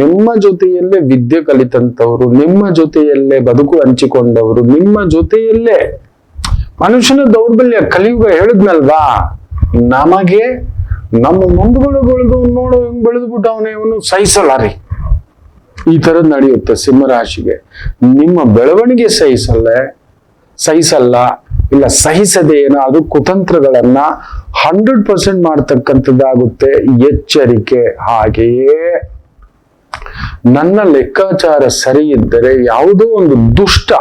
ನಿಮ್ಮ ಜೊತೆಯಲ್ಲೇ ವಿದ್ಯೆ ಕಲಿತಂತವ್ರು, ನಿಮ್ಮ ಜೊತೆಯಲ್ಲೇ ಬದುಕು ಹಂಚಿಕೊಂಡವರು, ನಿಮ್ಮ ಜೊತೆಯಲ್ಲೇ ಮನುಷ್ಯನ ದೌರ್ಬಲ್ಯ ಕಲಿಯುಗ ಹೇಳಿದ್ನಲ್ವಾ, ನಮಗೆ ನಮ್ಮ ಮುಂದುಗಳು ಬೆಳೆದು ನೋಡು ಹೆಂಗ್ ಬೆಳೆದು ಬಿಟ್ಟು ಅವನು ಸಹಿಸಲ್ಲ ರೀ. ಈ ತರದ್ ನಡೆಯುತ್ತೆ ಸಿಂಹರಾಶಿಗೆ. ನಿಮ್ಮ ಬೆಳವಣಿಗೆ ಸಹಿಸಲ್ಲ ಇಲ್ಲ ಸಹಿಸದೆ ಏನಾದ್ರು ಕುತಂತ್ರಗಳನ್ನ 100% ಮಾಡ್ತಕ್ಕಂಥದ್ದಾಗುತ್ತೆ. ಎಚ್ಚರಿಕೆ. ಹಾಗೆಯೇ ನನ್ನ ಲೆಕ್ಕಾಚಾರ ಸರಿ ಇದ್ದರೆ ಯಾವುದೋ ಒಂದು ದುಷ್ಟ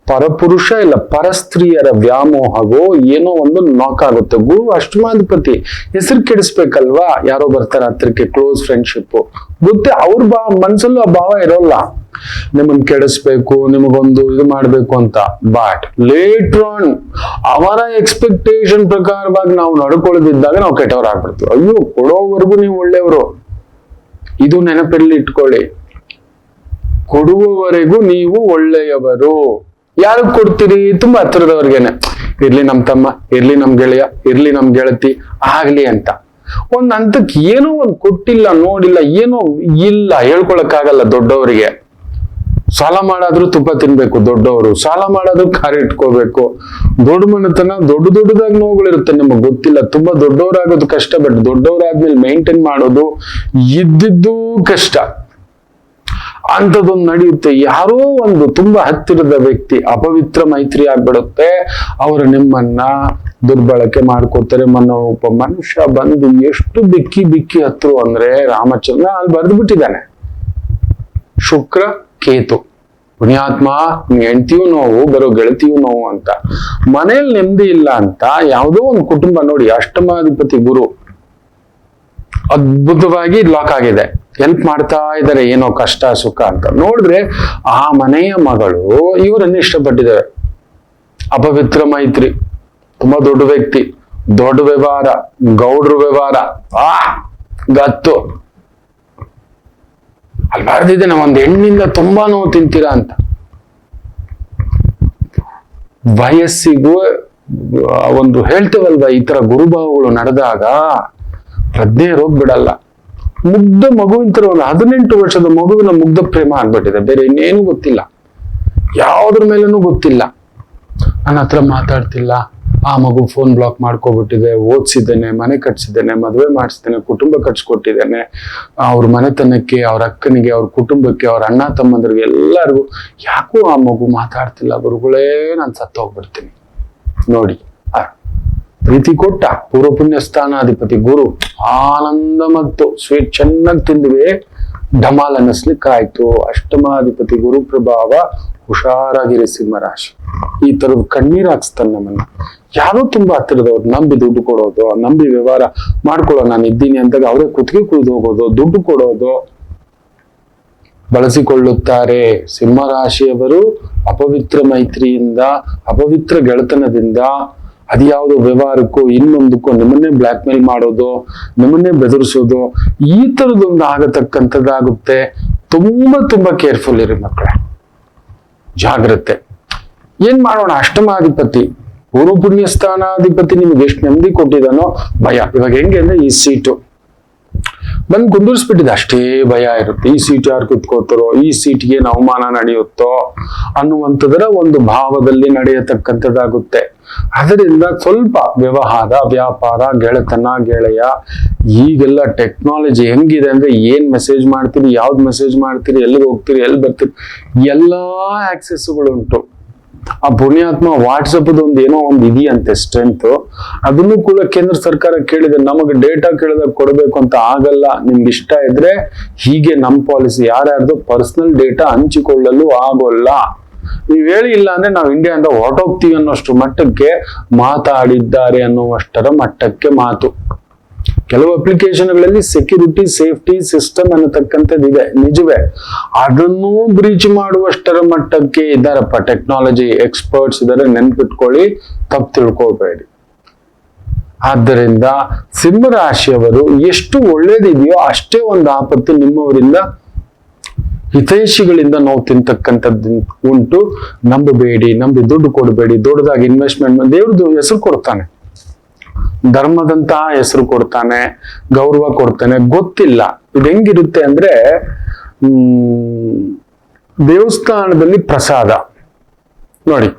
ಪರಪುರುಷ ಇಲ್ಲ ಪರಸ್ತ್ರೀಯರ ವ್ಯಾಮೋಹವೋ ಏನೋ ಒಂದು ನಾಕ್ ಆಗುತ್ತೆ. ಗುರು ಅಷ್ಟಮಾಧಿಪತಿ, ಹೆಸರು ಕೆಡಿಸ್ಬೇಕಲ್ವಾ, ಯಾರೋ ಬರ್ತಾರೆ ಹತ್ರಕ್ಕೆ, ಕ್ಲೋಸ್ ಫ್ರೆಂಡ್ಶಿಪ್ ಗೊತ್ತೇ, ಅವ್ರ ಮನ್ಸಲ್ಲೂ ಆ ಭಾವ ಇರೋಲ್ಲ, ನಿಮ್ಮನ್ ಕೆಡಿಸ್ಬೇಕು, ನಿಮಗೊಂದು ಇದು ಮಾಡ್ಬೇಕು ಅಂತ. ಬಟ್ ಲೇಟರ್ ಆನ್ ಅವರ ಎಕ್ಸ್ಪೆಕ್ಟೇಷನ್ ಪ್ರಕಾರವಾಗಿ ನಾವು ನಡ್ಕೊಳ್ಳದಿದ್ದಾಗ ನಾವು ಕೆಟ್ಟವರಾಗ್ಬಿಡ್ತೀವಿ. ಅಯ್ಯೋ, ಕೊಡೋವರೆಗೂ ನೀವು ಒಳ್ಳೆಯವರು, ಇದು ನೆನಪಲ್ಲಿ ಇಟ್ಕೊಳ್ಳಿ. ಕೊಡುವವರೆಗೂ ನೀವು ಒಳ್ಳೆಯವರು. ಯಾರು ಕೊಡ್ತೀರಿ? ತುಂಬಾ ಹತ್ತಿರದವ್ರಿಗೇನೆ. ಇರ್ಲಿ ನಮ್ ತಮ್ಮ, ಇರ್ಲಿ ನಮ್ ಗೆಳೆಯ, ಇರ್ಲಿ ನಮ್ ಗೆಳತಿ ಆಗ್ಲಿ ಅಂತ. ಒಂದ್ ಹಂತಕ್ಕೆ ಏನೋ ಒಂದ್ ಕೊಟ್ಟಿಲ್ಲ, ನೋಡಿಲ್ಲ, ಏನೋ ಇಲ್ಲ ಹೇಳ್ಕೊಳಕ್ಕಾಗಲ್ಲ. ದೊಡ್ಡವರಿಗೆ ಸಾಲ ಮಾಡಾದ್ರೂ ತುಪ್ಪ ತಿನ್ಬೇಕು, ದೊಡ್ಡವರು ಸಾಲ ಮಾಡಾದ್ರೂ ಖಾರ ಇಟ್ಕೋಬೇಕು. ದೊಡ್ಡ ಮನೆತನ ದೊಡ್ಡದಾಗಿ ನೋವುಗಳಿರುತ್ತೆ, ನಿಮಗೆ ಗೊತ್ತಿಲ್ಲ. ತುಂಬಾ ದೊಡ್ಡವರಾಗೋದು ಕಷ್ಟ, ಬಟ್ ದೊಡ್ಡವರಾದ್ಮೇಲೆ ಮೇಂಟೈನ್ ಮಾಡೋದು ಇದ್ದಿದ್ದು ಕಷ್ಟ. ಅಂಥದ್ದೊಂದು ನಡೆಯುತ್ತೆ. ಯಾರೋ ಒಂದು ತುಂಬಾ ಹತ್ತಿರದ ವ್ಯಕ್ತಿ ಅಪವಿತ್ರ ಮೈತ್ರಿ ಆಗ್ಬಿಡುತ್ತೆ. ಅವರು ನಿಮ್ಮನ್ನ ದುರ್ಬಳಕೆ ಮಾಡ್ಕೋತಾರೆ. ಒಬ್ಬ ಮನುಷ್ಯ ಬಂದು ಎಷ್ಟು ಬಿಕ್ಕಿ ಹತ್ರು ಅಂದ್ರೆ, ರಾಮಚಂದ್ರ ಅಲ್ಲಿ ಬರೆದು ಬಿಟ್ಟಿದ್ದಾನೆ, ಶುಕ್ರ ಕೇತು ಪುಣ್ಯಾತ್ಮ, ಹೆಂಡತಿಯೂ ನೋವು, ಬರೋ ಗೆಳತಿಯೂ ನೋವು ಅಂತ. ಮನೇಲಿ ನೆಮ್ಮದಿ ಇಲ್ಲ ಅಂತ ಯಾವುದೋ ಒಂದು ಕುಟುಂಬ ನೋಡಿ, ಅಷ್ಟಮಾಧಿಪತಿ ಗುರು ಅದ್ಭುತವಾಗಿ ಲಾಕ್ ಆಗಿದೆ. ಹೆಲ್ಪ್ ಮಾಡ್ತಾ ಇದ್ದಾರೆ, ಏನೋ ಕಷ್ಟ ಸುಖ ಅಂತ. ನೋಡಿದ್ರೆ ಆ ಮನೆಯ ಮಗಳು ಇವರನ್ನ ಇಷ್ಟಪಟ್ಟಿದ್ದಾರೆ. ಅಪವಿತ್ರ ಮೈತ್ರಿ, ತುಂಬಾ ದೊಡ್ಡ ವ್ಯಕ್ತಿ, ದೊಡ್ಡ ವ್ಯವಹಾರ, ಗೌಡ್ರ ವ್ಯವಹಾರ, ಗತ್ತು ಅಲ್ಲಿ ಬರ್ದಿದ್ದೇನೆ, ಒಂದ್ ಹೆಣ್ಣಿಂದ ತುಂಬಾ ನೋವು ತಿಂತೀರಾ ಅಂತ. ವಯಸ್ಸಿಗೂ ಒಂದು ಹೇಳ್ತೇವಲ್ವಾ, ಈ ತರ ಗುರುಭಾವಗಳು ನಡೆದಾಗ ಪ್ರಜ್ಞೆ ಬಿಡಲ್ಲ. ಮುಗ್ಧ ಮಗುವಿನ ತರ ಒಂದು 18 ವರ್ಷದ ಮಗುವಿನ ಮುಗ್ಧ ಪ್ರೇಮ ಆಗ್ಬಿಟ್ಟಿದೆ. ಬೇರೆ ಇನ್ನೇನು ಗೊತ್ತಿಲ್ಲ, ಯಾವ್ದ್ರ ಮೇಲೇನೂ ಗೊತ್ತಿಲ್ಲ. ನನ್ನ ಹತ್ರ ಮಾತಾಡ್ತಿಲ್ಲ, ಆ ಮಗು ಫೋನ್ ಬ್ಲಾಕ್ ಮಾಡ್ಕೊಬಿಟ್ಟಿದೆ, ಓದಿಸಿದ್ದೇನೆ, ಮನೆ ಕಟ್ಸಿದ್ದೇನೆ, ಮದುವೆ ಮಾಡಿಸ್ತೇನೆ, ಕುಟುಂಬ ಕಟ್ಸ್ಕೊಟ್ಟಿದ್ದೇನೆ, ಅವ್ರ ಮನೆತನಕ್ಕೆ, ಅವ್ರ ಅಕ್ಕನಿಗೆ, ಅವ್ರ ಕುಟುಂಬಕ್ಕೆ, ಅವ್ರ ಅಣ್ಣ ತಮ್ಮಂದ್ರಿಗೆ ಎಲ್ಲರಿಗೂ. ಯಾಕೋ ಆ ಮಗು ಮಾತಾಡ್ತಿಲ್ಲ ಗುರುಗಳೇ, ನಾನು ಸತ್ತೋಗ್ಬಿಡ್ತೀನಿ. ನೋಡಿ, ಪ್ರೀತಿ ಕೊಟ್ಟ ಪೂರ್ವ ಪುಣ್ಯ ಸ್ಥಾನಾಧಿಪತಿ ಗುರು. ಆನಂದ ಮತ್ತು ಸ್ವೀಟ್ ಚೆನ್ನಾಗಿ ತಿಂದ್ವಿ, ಢಮಾಲ್ ಅನ್ನಿಸ್ಲಿಕ್ಕಾಯ್ತು. ಅಷ್ಟಮಾಧಿಪತಿ ಗುರು ಪ್ರಭಾವ. ಹುಷಾರಾಗಿರಿ ಸಿಂಹರಾಶಿ. ಈ ತರದ ಕಣ್ಣೀರ್ ಹಾಕ್ಸ್ತಾನೆ ನಮ್ಮನ್ನ. ಯಾರೋ ತುಂಬಾ ಹತ್ತಿರದವ್ರು ನಂಬಿ ದುಡ್ಡು ಕೊಡೋದು, ನಂಬಿ ವ್ಯವಹಾರ ಮಾಡ್ಕೊಳ್ಳೋ, ನಾನು ಇದ್ದೀನಿ ಅಂದಾಗ ಅವರೇ ಕುತ್ತಿಗೆ ಕುಯ್ದು ಹೋಗೋದು, ದುಡ್ಡು ಕೊಡೋದು ಬಳಸಿಕೊಳ್ಳುತ್ತಾರೆ. ಸಿಂಹರಾಶಿಯವರು ಅಪವಿತ್ರ ಮೈತ್ರಿಯಿಂದ, ಅಪವಿತ್ರ ಗೆಳೆತನದಿಂದ, ಅದ್ಯಾವುದೋ ವ್ಯವಹಾರಕ್ಕೂ ಇನ್ನೊಂದಕ್ಕೂ ನಿಮ್ಮನ್ನೇ ಬ್ಲ್ಯಾಕ್ ಮೇಲ್ ಮಾಡೋದು, ನಿಮ್ಮನ್ನೇ ಬೆದರಿಸೋದು, ಈ ತರದೊಂದು ಆಗತಕ್ಕಂಥದ್ದಾಗುತ್ತೆ. ತುಂಬಾ ಕೇರ್ಫುಲ್ ಇರಿ ಮಕ್ಕಳೇ, ಜಾಗ್ರತೆ. ಏನ್ ಮಾಡೋಣ? ಅಷ್ಟಮಾಧಿಪತಿ ಪೂರ್ವ ಪುಣ್ಯ ಸ್ಥಾನಾಧಿಪತಿ ನಿಮ್ಗೆ ಎಷ್ಟು ನೆಮ್ಮದಿ ಕೊಟ್ಟಿದ್ದಾನೋ ಭಯ. ಇವಾಗ ಹೆಂಗೆ ಅಂದ್ರೆ, ಈ ಸೀಟು ಬಂದು ಕುಂದಿರ್ಸ್ಬಿಟ್ಟಿದೆ. ಅಷ್ಟೇ ಭಯ ಇರುತ್ತೆ, ಈ ಸೀಟ್ ಯಾರು ಕಿತ್ಕೋತಾರೋ, ಈ ಸೀಟ್ಗೆ ಅವಮಾನ ನಡೆಯುತ್ತೋ ಅನ್ನುವಂಥದ್ರ ಒಂದು ಭಾವದಲ್ಲಿ ನಡೆಯತಕ್ಕಂಥದ್ದಾಗುತ್ತೆ. ಅದರಿಂದ ಸ್ವಲ್ಪ ವ್ಯವಹಾರ, ವ್ಯಾಪಾರ, ಗೆಳೆತನ, ಗೆಳೆಯ, ಈಗೆಲ್ಲ ಟೆಕ್ನಾಲಜಿ ಹೆಂಗಿದೆ ಅಂದ್ರೆ ಏನ್ ಮೆಸೇಜ್ ಮಾಡ್ತೀರಿ, ಯಾವ್ದು ಮೆಸೇಜ್ ಮಾಡ್ತೀರಿ, ಎಲ್ಲಿಗೆ ಹೋಗ್ತೀರಿ, ಎಲ್ಲಿ ಬರ್ತೀರಿ, ಎಲ್ಲಾ ಆಕ್ಸೆಸ್ಗಳು ಉಂಟು. ಆ ಪುಣ್ಯಾತ್ಮ ವಾಟ್ಸಪ್ ಒಂದು ಏನೋ ಒಂದು ಇದೆಯಂತೆ ಸ್ಟ್ರೆಂತ್, ಅದನ್ನು ಕೂಡ ಕೇಂದ್ರ ಸರ್ಕಾರ ಕೇಳಿದೆ. ನಮಗೆ ಡೇಟಾ ಕೇಳಿದಾಗ ಕೊಡಬೇಕು ಅಂತ ಆಗಲ್ಲ, ನಿಮ್ಗೆ ಇಷ್ಟ ಇದ್ರೆ ಹೀಗೆ ನಮ್ಮ ಪಾಲಿಸಿ, ಯಾರ್ಯಾರ್ದು ಪರ್ಸನಲ್ ಡೇಟಾ ಹಂಚಿಕೊಳ್ಳಲು ಆಗೋಲ್ಲ, ನೀವ್ ಹೇಳಿ ಇಲ್ಲ ಅಂದ್ರೆ ನಾವು ಇಂಡಿಯಾದಿಂದ ಹೊರಟೋಗ್ತೀವಿ ಅನ್ನೋಷ್ಟು ಮಟ್ಟಕ್ಕೆ ಮಾತಾಡಿದ್ದಾರೆ ಅನ್ನುವಷ್ಟರ ಮಟ್ಟಕ್ಕೆ ಮಾತು. ಕೆಲವು ಅಪ್ಲಿಕೇಶನ್ಗಳಲ್ಲಿ ಸೆಕ್ಯೂರಿಟಿ, ಸೇಫ್ಟಿ ಸಿಸ್ಟಮ್ ಅನ್ನತಕ್ಕಂಥದ್ದಿದೆ, ನಿಜವೇ. ಅದನ್ನೂ ಬ್ರೀಚ್ ಮಾಡುವಷ್ಟರ ಮಟ್ಟಕ್ಕೆ ಇದ್ದಾರಪ್ಪ ಟೆಕ್ನಾಲಜಿ ಎಕ್ಸ್ಪರ್ಟ್ಸ್ ಇದ್ದಾರೆ, ನೆನ್ಪಿಟ್ಕೊಳ್ಳಿ, ತಪ್ಪು ತಿಳ್ಕೋಬೇಡಿ. ಆದ್ದರಿಂದ ಸಿಂಹರಾಶಿಯವರು ಎಷ್ಟು ಒಳ್ಳೇದಿದೆಯೋ ಅಷ್ಟೇ ಒಂದು ಆಪತ್ತು ನಿಮ್ಮವರಿಂದ, ಹಿತೈಷಿಗಳಿಂದ ನೋವು ತಿಂತಕ್ಕಂಥದ್ದು ಉಂಟು. ನಂಬಬೇಡಿ, ನಂಬಿ ದುಡ್ಡು ಕೊಡಬೇಡಿ. ದೊಡ್ಡದಾಗಿ ಇನ್ವೆಸ್ಟ್ಮೆಂಟ್, ದೇವ್ರದ್ದು ಹೆಸರು ಕೊಡ್ತಾನೆ, ಧರ್ಮದಂತಹ ಹೆಸರು ಕೊಡ್ತಾನೆ, ಗೌರವ ಕೊಡ್ತಾನೆ, ಗೊತ್ತಿಲ್ಲ. ಇದು ಹೆಂಗಿರುತ್ತೆ ಅಂದ್ರೆ ದೇವಸ್ಥಾನದಲ್ಲಿ ಪ್ರಸಾದ ನೋಡಿ,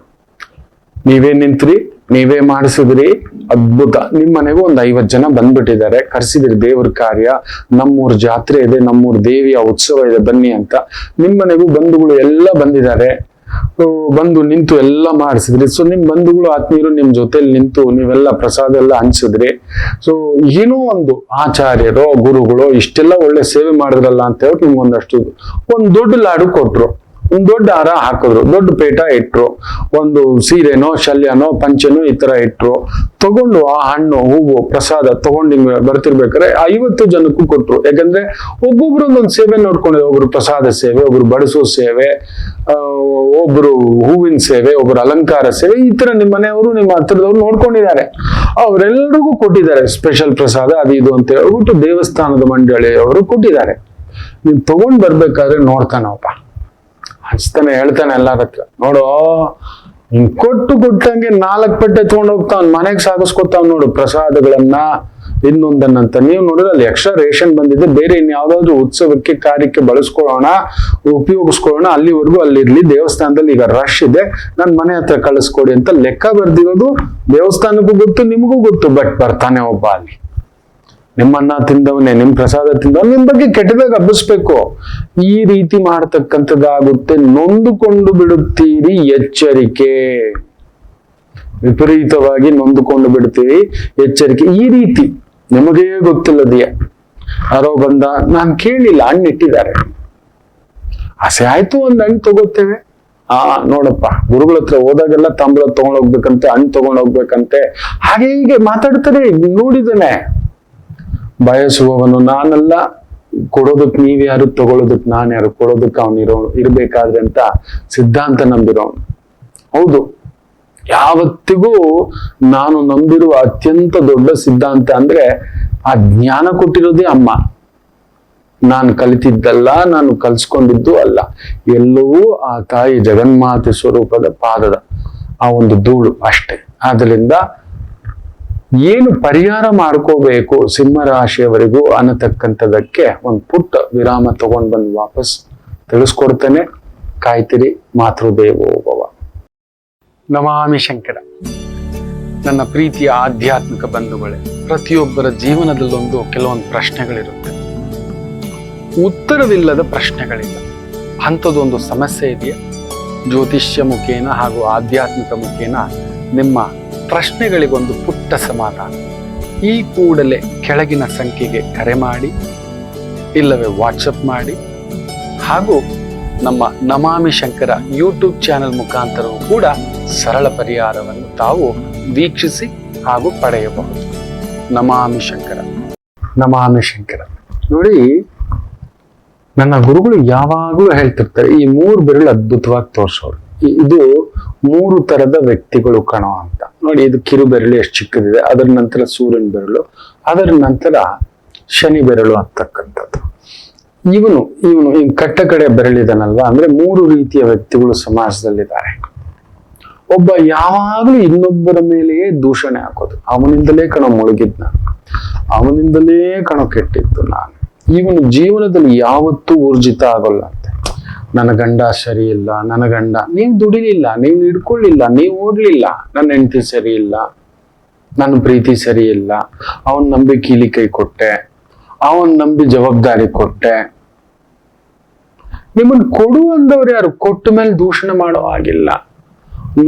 ನೀವೇ ನಿಂತ್ರಿ, ನೀವೇ ಮಾಡಿಸಿದ್ರಿ, ಅದ್ಭುತ. ನಿಮ್ಮ ಮನೆಗೂ ಒಂದು 50 ಜನ ಬಂದ್ಬಿಟ್ಟಿದ್ದಾರೆ, ಕರೆಸಿದ್ರಿ ದೇವ್ರ ಕಾರ್ಯ, ನಮ್ಮೂರ್ ಜಾತ್ರೆ ಇದೆ, ನಮ್ಮೂರ್ ದೇವಿಯ ಉತ್ಸವ ಇದೆ, ಬನ್ನಿ ಅಂತ. ನಿಮ್ಮ ಮನೆಗೂ ಬಂಧುಗಳು ಎಲ್ಲ ಬಂದಿದ್ದಾರೆ, ಬಂದು ನಿಂತು ಎಲ್ಲ ಮಾಡಿಸಿದ್ರಿ. ಸೊ ನಿಮ್ ಬಂಧುಗಳು ಆತ್ಮೀಯರು ನಿಮ್ ಜೊತೆಲಿ ನಿಂತು ನೀವೆಲ್ಲ ಪ್ರಸಾದ ಎಲ್ಲ ಹಂಚಿದ್ರಿ. ಸೊ ಏನೋ ಒಂದು ಆಚಾರ್ಯರೋ ಗುರುಗಳು ಇಷ್ಟೆಲ್ಲ ಒಳ್ಳೆ ಸೇವೆ ಮಾಡಿದ್ರಲ್ಲ ಅಂತ ಹೇಳಿ ನಿಮ್ಗೊಂದಷ್ಟು ಒಂದು ದೊಡ್ಡ ಲಾಡು ಕೊಟ್ರು, ಒಂದ್ ದೊಡ್ಡ ಹಾರ ಹಾಕಿದ್ರು, ದೊಡ್ಡ ಪೇಟ ಇಟ್ರು, ಒಂದು ಸೀರೆನೋ ಶಲ್ಯನೋ ಪಂಚನೋ ಈ ತರ ಇಟ್ರು. ತಗೊಂಡು ಆ ಹಣ್ಣು ಹೂವು ಪ್ರಸಾದ ತಗೊಂಡು ಬರ್ತಿರ್ಬೇಕಾದ್ರೆ 50 ಜನಕ್ಕೂ ಕೊಟ್ರು. ಯಾಕಂದ್ರೆ ಒಬ್ಬೊಬ್ರು ಒಂದೊಂದು ಸೇವೆ ನೋಡ್ಕೊಂಡಿದ್ರು. ಒಬ್ರು ಪ್ರಸಾದ ಸೇವೆ, ಒಬ್ರು ಬಡಿಸೋ ಸೇವೆ, ಒಬ್ರು ಹೂವಿನ ಸೇವೆ, ಒಬ್ರು ಅಲಂಕಾರ ಸೇವೆ, ಈ ತರ ನಿಮ್ಮ ಮನೆಯವರು ನಿಮ್ಮ ಹತ್ರದವ್ರು ನೋಡ್ಕೊಂಡಿದ್ದಾರೆ. ಅವರೆಲ್ಲರಿಗೂ ಕೊಟ್ಟಿದ್ದಾರೆ ಸ್ಪೆಷಲ್ ಪ್ರಸಾದ ಅದು ಇದು ಅಂತ ಹೇಳ್ಬಿಟ್ಟು ದೇವಸ್ಥಾನದ ಮಂಡಳಿಯವರು ಕೊಟ್ಟಿದ್ದಾರೆ. ನೀವ್ ತಗೊಂಡ್ ಬರ್ಬೇಕಾದ್ರೆ ನೋಡ್ತಾನಪ್ಪ, ಹಚ್ತಾನೆ, ಹೇಳ್ತಾನೆ ಎಲ್ಲಾರ ಹತ್ರ, ನೋಡು ಹಿಂಗ್ ಕೊಟ್ಟಂಗೆ 4 ಪಟ್ಟೆ ತಗೊಂಡ್ ಹೋಗ್ತಾವ್, ಮನೆಗ್ ಸಾಗಿಸ್ಕೊತಾವ್ ನೋಡು ಪ್ರಸಾದಗಳನ್ನ, ಇನ್ನೊಂದನ್ನಂತ. ನೀವು ನೋಡಿದ್ರೆ ಅಲ್ಲಿ ಎಕ್ಸ್ಟ್ರಾ ರೇಷನ್ ಬಂದಿದೆ, ಬೇರೆ ಇನ್ಯಾವ್ದಾದ್ರು ಉತ್ಸವಕ್ಕೆ ಕಾರ್ಯಕ್ಕೆ ಬಳಸ್ಕೊಳ್ಳೋಣ, ಉಪಯೋಗಿಸ್ಕೊಳ್ಳೋಣ, ಅಲ್ಲಿವರೆಗೂ ಅಲ್ಲಿರ್ಲಿ, ದೇವಸ್ಥಾನದಲ್ಲಿ ಈಗ ರಶ್ ಇದೆ, ನನ್ ಮನೆ ಹತ್ರ ಕಳಿಸ್ಕೊಡಿ ಅಂತ ಲೆಕ್ಕ ಬರ್ದಿರೋದು ದೇವಸ್ಥಾನಕ್ಕೂ ಗೊತ್ತು, ನಿಮಗೂ ಗೊತ್ತು. ಬಟ್ ಬರ್ತಾನೆ ಒಬ್ಬ ಅಲ್ಲಿ, ನಿಮ್ಮನ್ನ ತಿಂದವನೇ, ನಿಮ್ ಪ್ರಸಾದ ತಿಂದವನ್, ನಿಮ್ ಬಗ್ಗೆ ಕೆಟ್ಟದಾಗ ಹಬ್ಬಿಸ್ಬೇಕು. ಈ ರೀತಿ ಮಾಡತಕ್ಕಂಥದ್ದಾಗುತ್ತೆ, ನೊಂದುಕೊಂಡು ಬಿಡುತ್ತೀರಿ, ಎಚ್ಚರಿಕೆ. ವಿಪರೀತವಾಗಿ ನೊಂದುಕೊಂಡು ಬಿಡ್ತೀವಿ, ಎಚ್ಚರಿಕೆ. ಈ ರೀತಿ ನಿಮಗೇ ಗೊತ್ತಿಲ್ಲದೆಯೇ ಯಾರೋ ಬಂದ, ನಾನ್ ಕೇಳಿಲ್ಲ, ಹಣ್ಣು ಇಟ್ಟಿದ್ದಾರೆ, ಆಸೆ ಆಯ್ತು ಒಂದ್ ಹಣ್ಣು ತಗೋತೇವೆ. ನೋಡಪ್ಪ, ಗುರುಗಳ ಹತ್ರ ಹೋದಾಗೆಲ್ಲ ತಾಂಬೂಲ ತಗೊಂಡೋಗ್ಬೇಕಂತೆ, ಹಣ್ಣು ತಗೊಂಡೋಗ್ಬೇಕಂತೆ, ಹಾಗೆ ಹೀಗೆ ಮಾತಾಡ್ತಾರೆ. ನೋಡಿದ್ದೇನೆ. ಬಯಸುವವನು ನಾನಲ್ಲ, ಕೊಡೋದಕ್ ನೀವ್ಯಾರು, ತಗೊಳ್ಳೋದಕ್ ನಾನ್ ಯಾರು, ಕೊಡೋದಕ್ ಇರ್ಬೇಕಾದ್ರೆ ಅಂತ ಸಿದ್ಧಾಂತ ನಂಬಿರೋನು. ಹೌದು, ಯಾವತ್ತಿಗೂ ನಾನು ನಂಬಿರುವ ಅತ್ಯಂತ ದೊಡ್ಡ ಸಿದ್ಧಾಂತ ಅಂದ್ರೆ ಆ ಜ್ಞಾನ ಕೊಟ್ಟಿರೋದೇ ಅಮ್ಮ. ನಾನು ಕಲಿತಿದ್ದಲ್ಲ, ನಾನು ಕಲ್ಸ್ಕೊಂಡಿದ್ದು ಅಲ್ಲ, ಎಲ್ಲವೂ ಆ ತಾಯಿ ಜಗನ್ಮಾತೆ ಸ್ವರೂಪದ ಪಾದದ ಆ ಒಂದು ಧೂಳು ಅಷ್ಟೇ. ಆದ್ರಿಂದ ಏನು ಪರಿಹಾರ ಮಾಡ್ಕೋಬೇಕು ಸಿಂಹರಾಶಿಯವರಿಗೂ ಅನ್ನತಕ್ಕಂಥದಕ್ಕೆ ಒಂದು ಪುಟ್ಟ ವಿರಾಮ ತಗೊಂಡ್ ಬಂದು ವಾಪಸ್ ತಿಳಿಸ್ಕೊಡ್ತೇನೆ. ಕಾಯ್ತಿರಿ. ಮಾತೃದೇವೋಭವ. ನಮಾಮಿ ಶಂಕರ. ನನ್ನ ಪ್ರೀತಿಯ ಆಧ್ಯಾತ್ಮಿಕ ಬಂಧುಗಳೇ, ಪ್ರತಿಯೊಬ್ಬರ ಜೀವನದಲ್ಲೊಂದು ಕೆಲವೊಂದು ಪ್ರಶ್ನೆಗಳಿರುತ್ತೆ, ಉತ್ತರವಿಲ್ಲದ ಪ್ರಶ್ನೆಗಳಿಲ್ಲ. ಅಂಥದ್ದೊಂದು ಸಮಸ್ಯೆ ಇದೆಯಾ? ಜ್ಯೋತಿಷ್ಯ ಮುಖೇನ ಹಾಗೂ ಆಧ್ಯಾತ್ಮಿಕ ಮುಖೇನ ನಿಮ್ಮ ಪ್ರಶ್ನೆಗಳಿಗೊಂದು ಪುಟ್ಟ ಸಮಾಧಾನ. ಈ ಕೂಡಲೇ ಕೆಳಗಿನ ಸಂಖ್ಯೆಗೆ ಕರೆ ಮಾಡಿ, ಇಲ್ಲವೇ ವಾಟ್ಸಪ್ ಮಾಡಿ, ಹಾಗೂ ನಮ್ಮ ನಮಾಮಿ ಶಂಕರ ಯೂಟ್ಯೂಬ್ ಚಾನೆಲ್ ಮುಖಾಂತರವೂ ಕೂಡ ಸರಳ ಪರಿಹಾರವನ್ನು ತಾವು ವೀಕ್ಷಿಸಿ ಹಾಗೂ ಪಡೆಯಬಹುದು. ನಮಾಮಿ ಶಂಕರ. ನಮಾಮಿ ಶಂಕರ. ನೋಡಿ, ನನ್ನ ಗುರುಗಳು ಯಾವಾಗಲೂ ಹೇಳ್ತಿರ್ತಾರೆ, ಈ 3 ಬೆರಳು ಅದ್ಭುತವಾಗಿ ತೋರಿಸೋರು. ಇದು 3 ತರದ ವ್ಯಕ್ತಿಗಳು ಕಣೋ ಅಂತ. ನೋಡಿ, ಇದು ಕಿರು ಬೆರಳು ಎಷ್ಟು ಚಿಕ್ಕದಿದೆ, ಅದರ ನಂತರ ಸೂರ್ಯನ ಬೆರಳು, ಅದರ ನಂತರ ಶನಿ ಬೆರಳು ಅಂತಕ್ಕಂಥದ್ದು. ಇವನು ಹಿಂಗ್ ಕಟ್ಟ ಕಡೆ ಬೆರಳಿದಾನಲ್ವಾ, ಅಂದ್ರೆ 3 ರೀತಿಯ ವ್ಯಕ್ತಿಗಳು ಸಮಾಜದಲ್ಲಿದ್ದಾರೆ. ಒಬ್ಬ ಯಾವಾಗ್ಲೂ ಇನ್ನೊಬ್ಬರ ಮೇಲೆಯೇ ದೂಷಣೆ ಹಾಕೋದು, ಅವನಿಂದಲೇ ಕಣೋ ಮುಳುಗಿದ್ ನಾನು, ಅವನಿಂದಲೇ ಕಣೋ ಕೆಟ್ಟಿದ್ದು ನಾನು, ಇವನು ಜೀವನದಲ್ಲಿ ಯಾವತ್ತೂ ಊರ್ಜಿತ ಆಗೋಲ್ಲ ಅಂತೆ. ನನ್ನ ಗಂಡ ಸರಿ ಇಲ್ಲ, ನನ್ನ ಗಂಡ, ನೀವು ದುಡಿಲಿಲ್ಲ, ನೀವು ಹಿಡ್ಕೊಳ್ಳಿಲ್ಲ, ನೀವು ಓಡ್ಲಿಲ್ಲ, ನನ್ನ ಹೆಂಡತಿ ಸರಿ ಇಲ್ಲ, ನನ್ನ ಪ್ರೀತಿ ಸರಿ ಇಲ್ಲ, ಅವನ್ ನಂಬಿ ಕೀಲಿ ಕೈ ಕೊಟ್ಟೆ, ಅವನ್ ನಂಬಿ ಜವಾಬ್ದಾರಿ ಕೊಟ್ಟೆ. ನಿಮ್ಮನ್ ಕೊಡು ಅಂದವ್ರು ಯಾರು? ಕೊಟ್ಟ ಮೇಲೆ ದೂಷಣೆ ಮಾಡೋ ಆಗಿಲ್ಲ.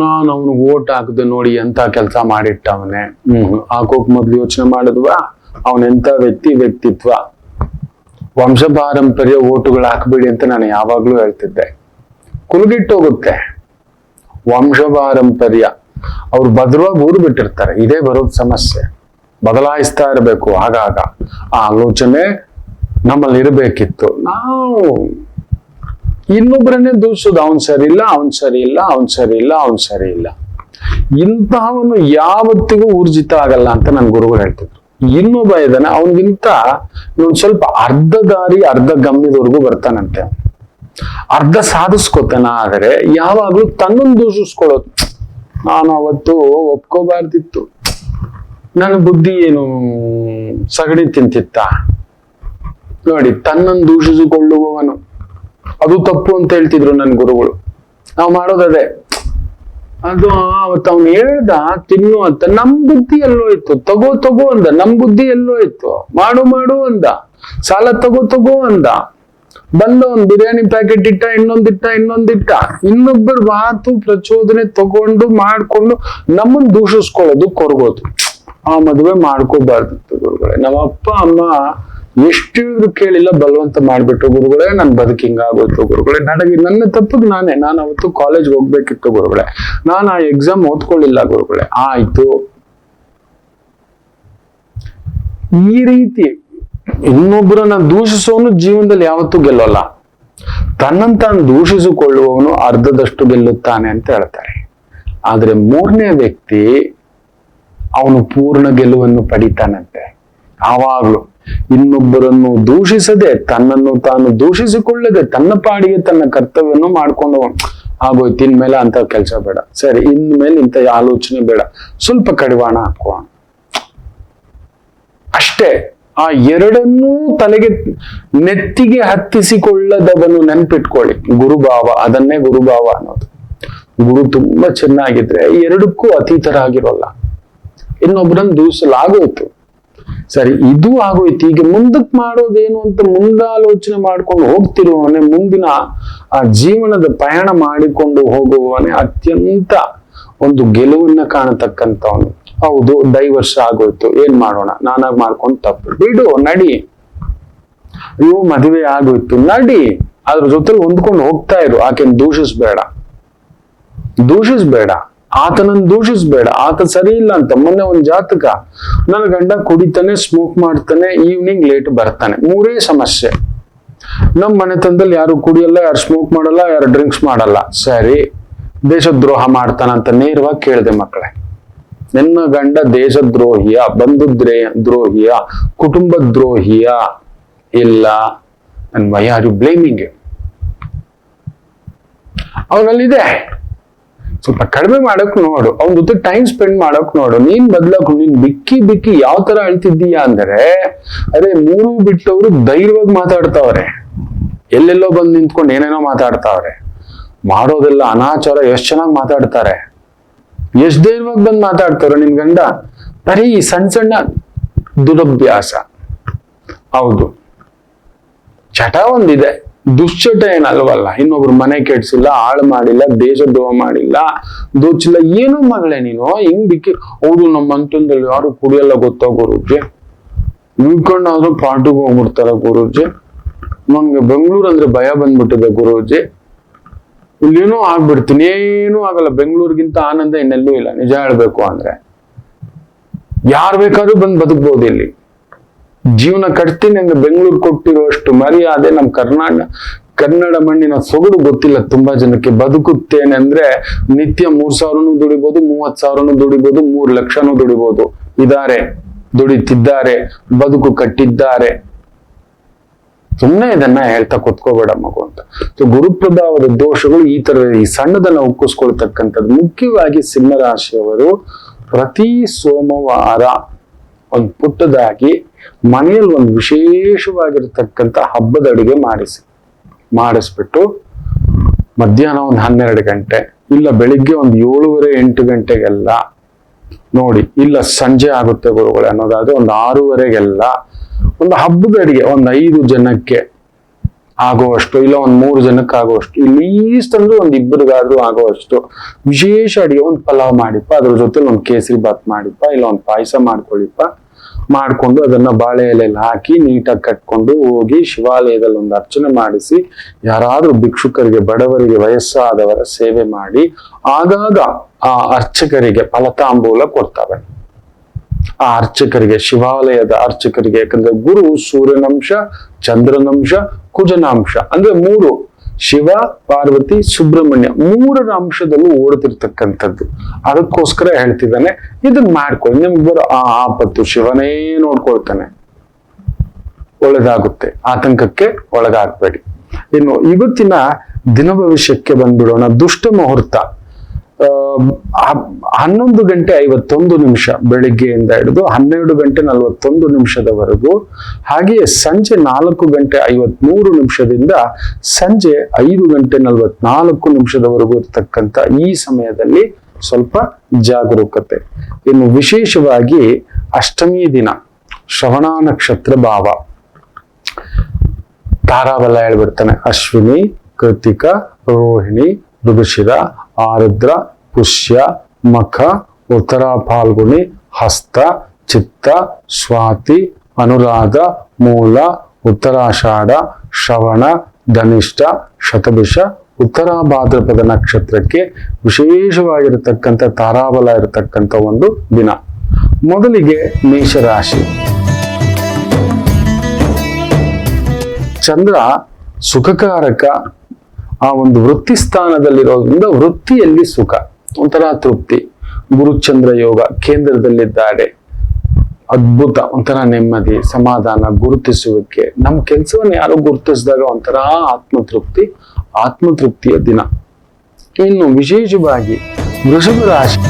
ನಾನು ಅವನಿಗೆ ಓಟ್ ಹಾಕದೆ ನೋಡಿ ಎಂತ ಕೆಲಸ ಮಾಡಿಟ್ಟವನೆ, ಹಾಕೋಕ್ ಮೊದ್ಲು ಯೋಚನೆ ಮಾಡಿದ್ವಾ ಅವನೆಂತ ವ್ಯಕ್ತಿತ್ವ. ವಂಶ ಪಾರಂಪರ್ಯ ಓಟುಗಳು ಹಾಕ್ಬೇಡಿ ಅಂತ ನಾನು ಯಾವಾಗ್ಲೂ ಹೇಳ್ತಿದ್ದೆ. ಕುಲುಗಿಟ್ಟೋಗುತ್ತೆ ವಂಶ ಪಾರಂಪರ್ಯ. ಅವ್ರು ಭದ್ರವಾಗಿ ಊರು ಬಿಟ್ಟಿರ್ತಾರೆ, ಇದೇ ಬರೋದ್ ಸಮಸ್ಯೆ. ಬದಲಾಯಿಸ್ತಾ ಇರಬೇಕು ಆಗಾಗ. ಆ ಆಲೋಚನೆ ನಮ್ಮಲ್ಲಿ ಇರಬೇಕಿತ್ತು. ನಾವು ಇನ್ನೊಬ್ಬರನ್ನೇ ದೂಷಿಸೋದು, ಅವನ್ ಸರಿ ಇಲ್ಲ, ಅವನ್ ಸರಿ ಇಲ್ಲ, ಅವನ್ ಸರಿ ಇಲ್ಲ, ಅವನ್ ಸರಿ ಇಲ್ಲ. ಇಂತಹವನು ಯಾವತ್ತಿಗೂ ಊರ್ಜಿತ ಆಗಲ್ಲ ಅಂತ ನನ್ನ ಗುರುಗಳು ಹೇಳ್ತಿದ್ರು. ಇನ್ನೊಬ್ಬ ಇದ್ದಾನೆ, ಅವನಿಗಿಂತ ಇನ್ನೊಂದ್ ಸ್ವಲ್ಪ ಅರ್ಧ ದಾರಿ ಅರ್ಧ ಗಮ್ಯದವರೆಗೂ ಬರ್ತಾನಂತೆ. ಅರ್ಧ ಸಾಧಿಸ್ಕೊತಾನ, ಆದರೆ ಯಾವಾಗ್ಲೂ ತನ್ನನ್ನು ದೂಷಿಸ್ಕೊಳ್ಳೋದು. ನಾನು ಅವತ್ತು ಒಪ್ಕೋಬಾರ್ದಿತ್ತು, ನನ್ನ ಬುದ್ಧಿ ಏನು ಸಗಣಿ ತಿಂತಿತ್ತ ನೋಡಿ. ತನ್ನನ್ನು ದೂಷಿಸಿಕೊಳ್ಳುವವನು ಅದು ತಪ್ಪು ಅಂತ ಹೇಳ್ತಿದ್ರು ನನ್ನ ಗುರುಗಳು. ನಾವು ಮಾಡೋದದೇ. ಅದು ಅವತ್ತು ಅವ್ನು ಹೇಳ್ದ ತಿನ್ನು ಅಂತ, ನಮ್ ಬುದ್ಧಿ ಎಲ್ಲೋ ಇತ್ತು. ತಗೋ ಅಂದ, ನಮ್ ಬುದ್ಧಿ ಎಲ್ಲೋ ಇತ್ತು. ಮಾಡು ಅಂದ, ಸಾಲ ತಗೋ ಅಂದ. ಬಂದ ಒಂದ್ ಬಿರಿಯಾನಿ ಪ್ಯಾಕೆಟ್ ಇಟ್ಟ, ಇನ್ನೊಂದಿಟ್ಟ. ಇನ್ನೊಬ್ಬರ ಮಾತು ಪ್ರಚೋದನೆ ತಗೊಂಡು ಮಾಡ್ಕೊಂಡು ನಮ್ಮನ್ನ ದೂಷಿಸ್ಕೊಳ್ಳೋದು, ಕೊರಗೋದು. ಆ ಮದುವೆ ಮಾಡ್ಕೋಬಾರ್ದಿತ್ತು ಗುರುಗಳೇ. ನಮ್ಮ ಅಪ್ಪ ಅಮ್ಮ ಎಷ್ಟು ಹೇಳಿದ್ರು ಕೇಳಿಲ್ಲ, ಬಲವಂತ ಮಾಡ್ಬಿಟ್ಟು ಗುರುಗಳೇ. ನನ್ ಬದುಕು ಹಿಂಗಾಗೋಯ್ತು ಗುರುಗಳೇ. ನನ್ನ ತಪ್ಪಿಗೆ ನಾನು ಅವತ್ತು ಕಾಲೇಜ್ಗೆ ಹೋಗ್ಬೇಕಿತ್ತು ಗುರುಗಳೇ. ನಾನು ಆ ಎಕ್ಸಾಮ್ ಓದ್ಕೊಳ್ಳಿಲ್ಲ ಗುರುಗಳೇ. ಆಯ್ತು. ಈ ರೀತಿ ಇನ್ನೊಬ್ಬರನ್ನ ದೂಷಿಸೋನು ಜೀವನದಲ್ಲಿ ಯಾವತ್ತೂ ಗೆಲ್ಲೋಲ್ಲ. ತನ್ನನ್ನು ತಾನು ದೂಷಿಸಿಕೊಳ್ಳುವವನು ಅರ್ಧದಷ್ಟು ಗೆಲ್ಲುತ್ತಾನೆ ಅಂತ ಹೇಳ್ತಾರೆ. ಆದ್ರೆ ಮೂರನೇ ವ್ಯಕ್ತಿ ಅವನು ಪೂರ್ಣ ಗೆಲುವನ್ನು ಪಡಿತಾನಂತೆ. ಆವಾಗ್ಲೂ ಇನ್ನೊಬ್ಬರನ್ನು ದೂಷಿಸದೆ, ತನ್ನನ್ನು ತಾನು ದೂಷಿಸಿಕೊಳ್ಳದೆ, ತನ್ನ ಪಾಡಿಗೆ ತನ್ನ ಕರ್ತವ್ಯವನ್ನು ಮಾಡ್ಕೊಂಡು ಆಗೋಯ್ತು. ಇನ್ಮೇಲೆ ಅಂತ ಕೆಲಸ ಬೇಡ, ಸರಿ ಇನ್ಮೇಲೆ ಇಂಥ ಆಲೋಚನೆ ಬೇಡ, ಸ್ವಲ್ಪ ಕಡಿವಾಣ ಹಾಕುವ ಅಷ್ಟೇ. ಆ ಎರಡನ್ನೂ ತಲೆಗೆ ನೆತ್ತಿಗೆ ಹತ್ತಿಸಿಕೊಳ್ಳದವನು ನೆನ್ಪಿಟ್ಕೊಳ್ಳಿ, ಗುರುಭಾವ. ಅದನ್ನೇ ಗುರುಭಾವ ಅನ್ನೋದು. ಗುರು ತುಂಬಾ ಚೆನ್ನಾಗಿದ್ರೆ ಎರಡಕ್ಕೂ ಅತೀತರಾಗಿರೋಲ್ಲ. ಇನ್ನೊಬ್ಬರನ್ನು ದೂಷಲಾಗೋಯ್ತು, ಸರಿ ಇದು ಆಗೋಯ್ತು. ಈಗ ಮುಂದಕ್ಕೆ ಮಾಡೋದೇನು ಅಂತ ಮುಂದಾಲೋಚನೆ ಮಾಡ್ಕೊಂಡು ಹೋಗ್ತಿರುವವನೇ, ಮುಂದಿನ ಆ ಜೀವನದ ಪಯಣ ಮಾಡಿಕೊಂಡು ಹೋಗುವವನೇ ಅತ್ಯಂತ ಒಂದು ಗೆಲುವನ್ನ ಕಾಣತಕ್ಕಂಥವನು. ಹೌದು, ಡೈವರ್ಸ್ ಆಗೋಯ್ತು, ಏನ್ ಮಾಡೋಣ, ನಾನಾಗ್ ಮಾಡ್ಕೊಂಡು ತಪ್ಪು ಬಿಡು, ನಡಿ. ಅಯ್ಯೋ ಮದುವೆ ಆಗೋಯ್ತು, ನಡಿ, ಅದ್ರ ಜೊತೆ ಹೊಂದ್ಕೊಂಡು ಹೋಗ್ತಾ ಇರು. ಆಕೆನ್ ದೂಷಿಸ್ಬೇಡ, ಆತನನ್ನು ದೂಷಿಸ್ಬೇಡ. ಆತ ಸರಿ ಇಲ್ಲ ಅಂತ. ಮೊನ್ನೆ ಒಂದ್ ಜಾತಕ, ನನ್ನ ಗಂಡ ಕುಡಿತಾನೆ, ಸ್ಮೋಕ್ ಮಾಡ್ತಾನೆ, ಈವ್ನಿಂಗ್ ಲೇಟ್ ಬರ್ತಾನೆ. ಮೂರೇ ಸಮಸ್ಯೆ. ನಮ್ ಮನೆತನದಲ್ಲಿ ಯಾರು ಕುಡಿಯಲ್ಲ, ಯಾರು ಸ್ಮೋಕ್ ಮಾಡಲ್ಲ, ಯಾರು ಡ್ರಿಂಕ್ಸ್ ಮಾಡಲ್ಲ. ಸರಿ, ದೇಶದ್ರೋಹ ಮಾಡ್ತಾನಂತ ನೇರವಾಗಿ ಕೇಳಿದೆ ಮಕ್ಕಳೇ. ನನ್ನ ಗಂಡ ದೇಶದ್ರೋಹಿಯ, ಬಂಧು ದ್ರೋಹಿಯ, ಕುಟುಂಬ ದ್ರೋಹಿಯ? ಇಲ್ಲ. ನನ್ ವೈ ಆರ್ ಯು ಬ್ಲೇಮಿಂಗ್? ಅವನಲ್ಲಿದೆ. ಸ್ವಲ್ಪ ಕಡಿಮೆ ಮಾಡಕ್ ನೋಡು, ಅವನ ಜೊತೆ ಟೈಮ್ ಸ್ಪೆಂಡ್ ಮಾಡಕ್ ನೋಡು. ನೀನ್ ಬದ್ಲಾಕು. ನೀನ್ ಬಿಕ್ಕಿ ಯಾವ ತರ ಹೇಳ್ತಿದ್ದೀಯಾ ಅಂದ್ರೆ, ಅದೇ ಮೂರು ಬಿಟ್ಟವರು ಧೈರ್ಯವಾಗಿ ಮಾತಾಡ್ತಾವ್ರೆ. ಎಲ್ಲೆಲ್ಲೋ ಬಂದು ನಿಂತ್ಕೊಂಡು ಏನೇನೋ ಮಾತಾಡ್ತಾವ್ರೆ. ಮಾಡೋದೆಲ್ಲ ಅನಾಚಾರ. ಎಷ್ಟ್ ಚೆನ್ನಾಗಿ ಮಾತಾಡ್ತಾರೆ, ಎಷ್ಟ್ ಧೈರ್ಯವಾಗಿ ಬಂದು ಮಾತಾಡ್ತಾವ್ರೆ. ನಿನ್ ಗಂಡ ಬರೀ ಸಣ್ಣ ದುರಭ್ಯಾಸ. ಹೌದು, ಚಟ ಒಂದಿದೆ, ದುಶ್ಚಟ ಏನಲ್ವಲ್ಲ. ಇನ್ನೊಬ್ರು ಮನೆ ಕೆಡ್ಸಿಲ್ಲ, ಹಾಳು ಮಾಡಿಲ್ಲ, ದೇಶದ್ರೋಹ ಮಾಡಿಲ್ಲ, ದೋಚಿಲ್ಲ. ಏನೋ ಮಗಳೇ ನೀನು ಹಿಂಗ್ ಬಿಕ್ಕಿ. ಹೌದು, ನಮ್ಮ ಮಂಟನದಲ್ಲಿ ಯಾರು ಕುಡಿಯಲ್ಲ ಗೊತ್ತೋ ಗುರೂಜಿ, ಉಳ್ಕೊಂಡಾದ್ರೂ ಪಾರ್ಟಿಗೆ ಹೋಗ್ಬಿಡ್ತಾರ ಗುರೂಜಿ. ನನ್ಗೆ ಬೆಂಗಳೂರು ಅಂದ್ರೆ ಭಯ ಬಂದ್ಬಿಟ್ಟಿದೆ ಗುರೂಜಿ. ಇಲ್ಲೇನೋ ಆಗ್ಬಿಡ್ತೀನಿ, ಏನೂ ಆಗಲ್ಲ. ಬೆಂಗಳೂರಿಗಿಂತ ಆನಂದ ಇನ್ನೆಲ್ಲೂ ಇಲ್ಲ, ನಿಜ ಹೇಳ್ಬೇಕು ಅಂದ್ರೆ. ಯಾರು ಬೇಕಾದ್ರೂ ಬಂದು ಬದುಕ್ಬೋದು ಇಲ್ಲಿ. ಜೀವನ ಕಟ್ತೀನಿ ಅಂದ್ರೆ ಬೆಂಗಳೂರು ಕೊಟ್ಟಿರುವಷ್ಟು ಮರ್ಯಾದೆ ನಮ್ಮ ಕನ್ನಡ ಮಣ್ಣಿನ ಸೊಗಡು ಗೊತ್ತಿಲ್ಲ ತುಂಬಾ ಜನಕ್ಕೆ. ಬದುಕುತ್ತೇನೆ ಅಂದ್ರೆ ನಿತ್ಯ 3,000 ದುಡಿಬಹುದು, 30,000 ದುಡಿಬಹುದು, 3 ಲಕ್ಷನೂ ದುಡಿಬಹುದು. ದುಡಿತಿದ್ದಾರೆ, ಬದುಕು ಕಟ್ಟಿದ್ದಾರೆ. ಸುಮ್ಮನೆ ಇದನ್ನ ಹೇಳ್ತಾ ಕುತ್ಕೋಬೇಡ ಮಗು ಅಂತ. ಗುರುಪ್ರಭಾವದ ದೋಷಗಳು ಈ ತರ ಈ ಸಣ್ಣದನ್ನ ಉಕ್ಕಿಸ್ಕೊಳ್ತಕ್ಕಂಥದ್ದು. ಮುಖ್ಯವಾಗಿ ಸಿಂಹರಾಶಿಯವರು ಪ್ರತಿ ಸೋಮವಾರ ಒಂದು ಪುಟ್ಟದಾಗಿ ಮನೆಯಲ್ಲಿ ಒಂದು ವಿಶೇಷವಾಗಿರ್ತಕ್ಕಂಥ ಹಬ್ಬದ ಅಡಿಗೆ ಮಾಡಿಸ್ಬಿಟ್ಟು ಮಧ್ಯಾಹ್ನ ಒಂದು 12 ಗಂಟೆ, ಇಲ್ಲ ಬೆಳಿಗ್ಗೆ ಒಂದು 7:30 8 ಗಂಟೆಗೆಲ್ಲ ನೋಡಿ, ಇಲ್ಲ ಸಂಜೆ ಆಗುತ್ತೆ ಗುರುಗಳೇ ಅನ್ನೋದಾದ್ರೆ ಒಂದು 6:30ಗೆಲ್ಲ ಒಂದು ಹಬ್ಬದ ಅಡಿಗೆ ಒಂದು 5 ಜನಕ್ಕೆ ಆಗುವಷ್ಟು, ಇಲ್ಲ ಒಂದು 3 ಜನಕ್ಕೆ ಆಗುವಷ್ಟು, ಲೀಸ್ಟ್ ಅಂದ್ರೆ ಒಂದು 2 ಆಗುವಷ್ಟು ವಿಶೇಷ ಅಡಿಗೆ ಒಂದು ಪಲಾವ್ ಮಾಡಿಪ್ಪ, ಅದ್ರ ಜೊತೆ ಒಂದು ಕೇಸರಿ ಬಾತ್ ಮಾಡಿಪ್ಪ, ಇಲ್ಲ ಒಂದು ಪಾಯಸ ಮಾಡ್ಕೊಳ್ಳಿಪ್ಪ, ಮಾಡ್ಕೊಂಡು ಅದನ್ನ ಬಾಳೆ ಎಲೆಯಲ್ಲಿ ಹಾಕಿ ನೀಟಾಗಿ ಕಟ್ಕೊಂಡು ಹೋಗಿ ಶಿವಾಲಯದಲ್ಲಿ ಒಂದು ಅರ್ಚನೆ ಮಾಡಿಸಿ, ಯಾರಾದ್ರೂ ಭಿಕ್ಷುಕರಿಗೆ, ಬಡವರಿಗೆ, ವಯಸ್ಸಾದವರ ಸೇವೆ ಮಾಡಿ ಆಗಾಗ ಆ ಅರ್ಚಕರಿಗೆ ಫಲತಾಂಬೂಲ ಕೊಡ್ತವೆ. ಆ ಅರ್ಚಕರಿಗೆ, ಶಿವಾಲಯದ ಅರ್ಚಕರಿಗೆ, ಯಾಕಂದ್ರೆ ಗುರು ಸೂರ್ಯನಂಶ, ಚಂದ್ರನಂಶ, ಕುಜನಾಂಶ ಅಂದ್ರೆ 3, ಶಿವ, ಪಾರ್ವತಿ, ಸುಬ್ರಹ್ಮಣ್ಯ 3ರ ಅಂಶದಲ್ಲೂ ಓಡ್ತಿರ್ತಕ್ಕಂಥದ್ದು. ಅದಕ್ಕೋಸ್ಕರ ಹೇಳ್ತಿದ್ದಾನೆ ಇದನ್ನ ಮಾಡ್ಕೊಳ್ಳಿ. ನಿಮ್ಗೆ ಬರೋ ಆ ಆಪತ್ತು ಶಿವನೇ ನೋಡ್ಕೊಳ್ತಾನೆ, ಒಳ್ಳೆದಾಗುತ್ತೆ, ಆತಂಕಕ್ಕೆ ಒಳಗಾಗ್ಬೇಡಿ. ಇನ್ನು ಇವತ್ತಿನ ದಿನ ಭವಿಷ್ಯಕ್ಕೆ ಬಂದ್ಬಿಡೋಣ. ದುಷ್ಟ ಮುಹೂರ್ತ 11 ಗಂಟೆ 51 ನಿಮಿಷ ಬೆಳಿಗ್ಗೆಯಿಂದ ಹಿಡಿದು 12 ಗಂಟೆ 41 ನಿಮಿಷದವರೆಗೂ, ಹಾಗೆಯೇ ಸಂಜೆ 4 ಗಂಟೆ 53 ನಿಮಿಷದಿಂದ ಸಂಜೆ 5 ಗಂಟೆ 44 ನಿಮಿಷದವರೆಗೂ ಇರ್ತಕ್ಕಂಥ ಈ ಸಮಯದಲ್ಲಿ ಸ್ವಲ್ಪ ಜಾಗರೂಕತೆ. ಇನ್ನು ವಿಶೇಷವಾಗಿ ಅಷ್ಟಮಿ ದಿನ ಶ್ರವಣ ನಕ್ಷತ್ರ ಭಾವ, ತಾರಾಬಲ ಹೇಳ್ಬಿಡ್ತಾನೆ. ಅಶ್ವಿನಿ, ಕೃತಿಕ, ರೋಹಿಣಿ, ಮೃಗಶಿರ, ಆರುದ್ರ, ಪುಷ್ಯ, ಮಖ, ಉತ್ತರ ಫಾಲ್ಗುಣಿ, ಹಸ್ತ, ಚಿತ್ತ, ಸ್ವಾತಿ, ಅನುರಾಧ, ಮೂಲ, ಉತ್ತರಾಷಾಢ, ಶ್ರವಣ, ಧನಿಷ್ಠ, ಶತಭಿಷ, ಉತ್ತರ ಭಾದ್ರಪದ ನಕ್ಷತ್ರಕ್ಕೆ ವಿಶೇಷವಾಗಿರತಕ್ಕಂಥ ತಾರಾಬಲ ಇರತಕ್ಕಂಥ ಒಂದು ದಿನ. ಮೊದಲಿಗೆ ಮೇಷರಾಶಿ. ಚಂದ್ರ ಸುಖಕಾರಕ, ಆ ಒಂದು ವೃತ್ತಿ ಸ್ಥಾನದಲ್ಲಿರೋದ್ರಿಂದ ವೃತ್ತಿಯಲ್ಲಿ ಸುಖ, ಒಂಥರ ತೃಪ್ತಿ. ಗುರುಚಂದ್ರ ಯೋಗ ಕೇಂದ್ರದಲ್ಲಿದ್ದಾರೆ, ಅದ್ಭುತ, ಒಂಥರ ನೆಮ್ಮದಿ, ಸಮಾಧಾನ, ಗುರುತಿಸುವಿಕೆ. ನಮ್ಮ ಕೆಲಸವನ್ನು ಯಾರೋ ಗುರುತಿಸಿದಾಗ ಒಂಥರ ಆತ್ಮತೃಪ್ತಿಯ ದಿನ. ಇನ್ನು ವಿಶೇಷವಾಗಿ ವೃಷಭ ರಾಶಿ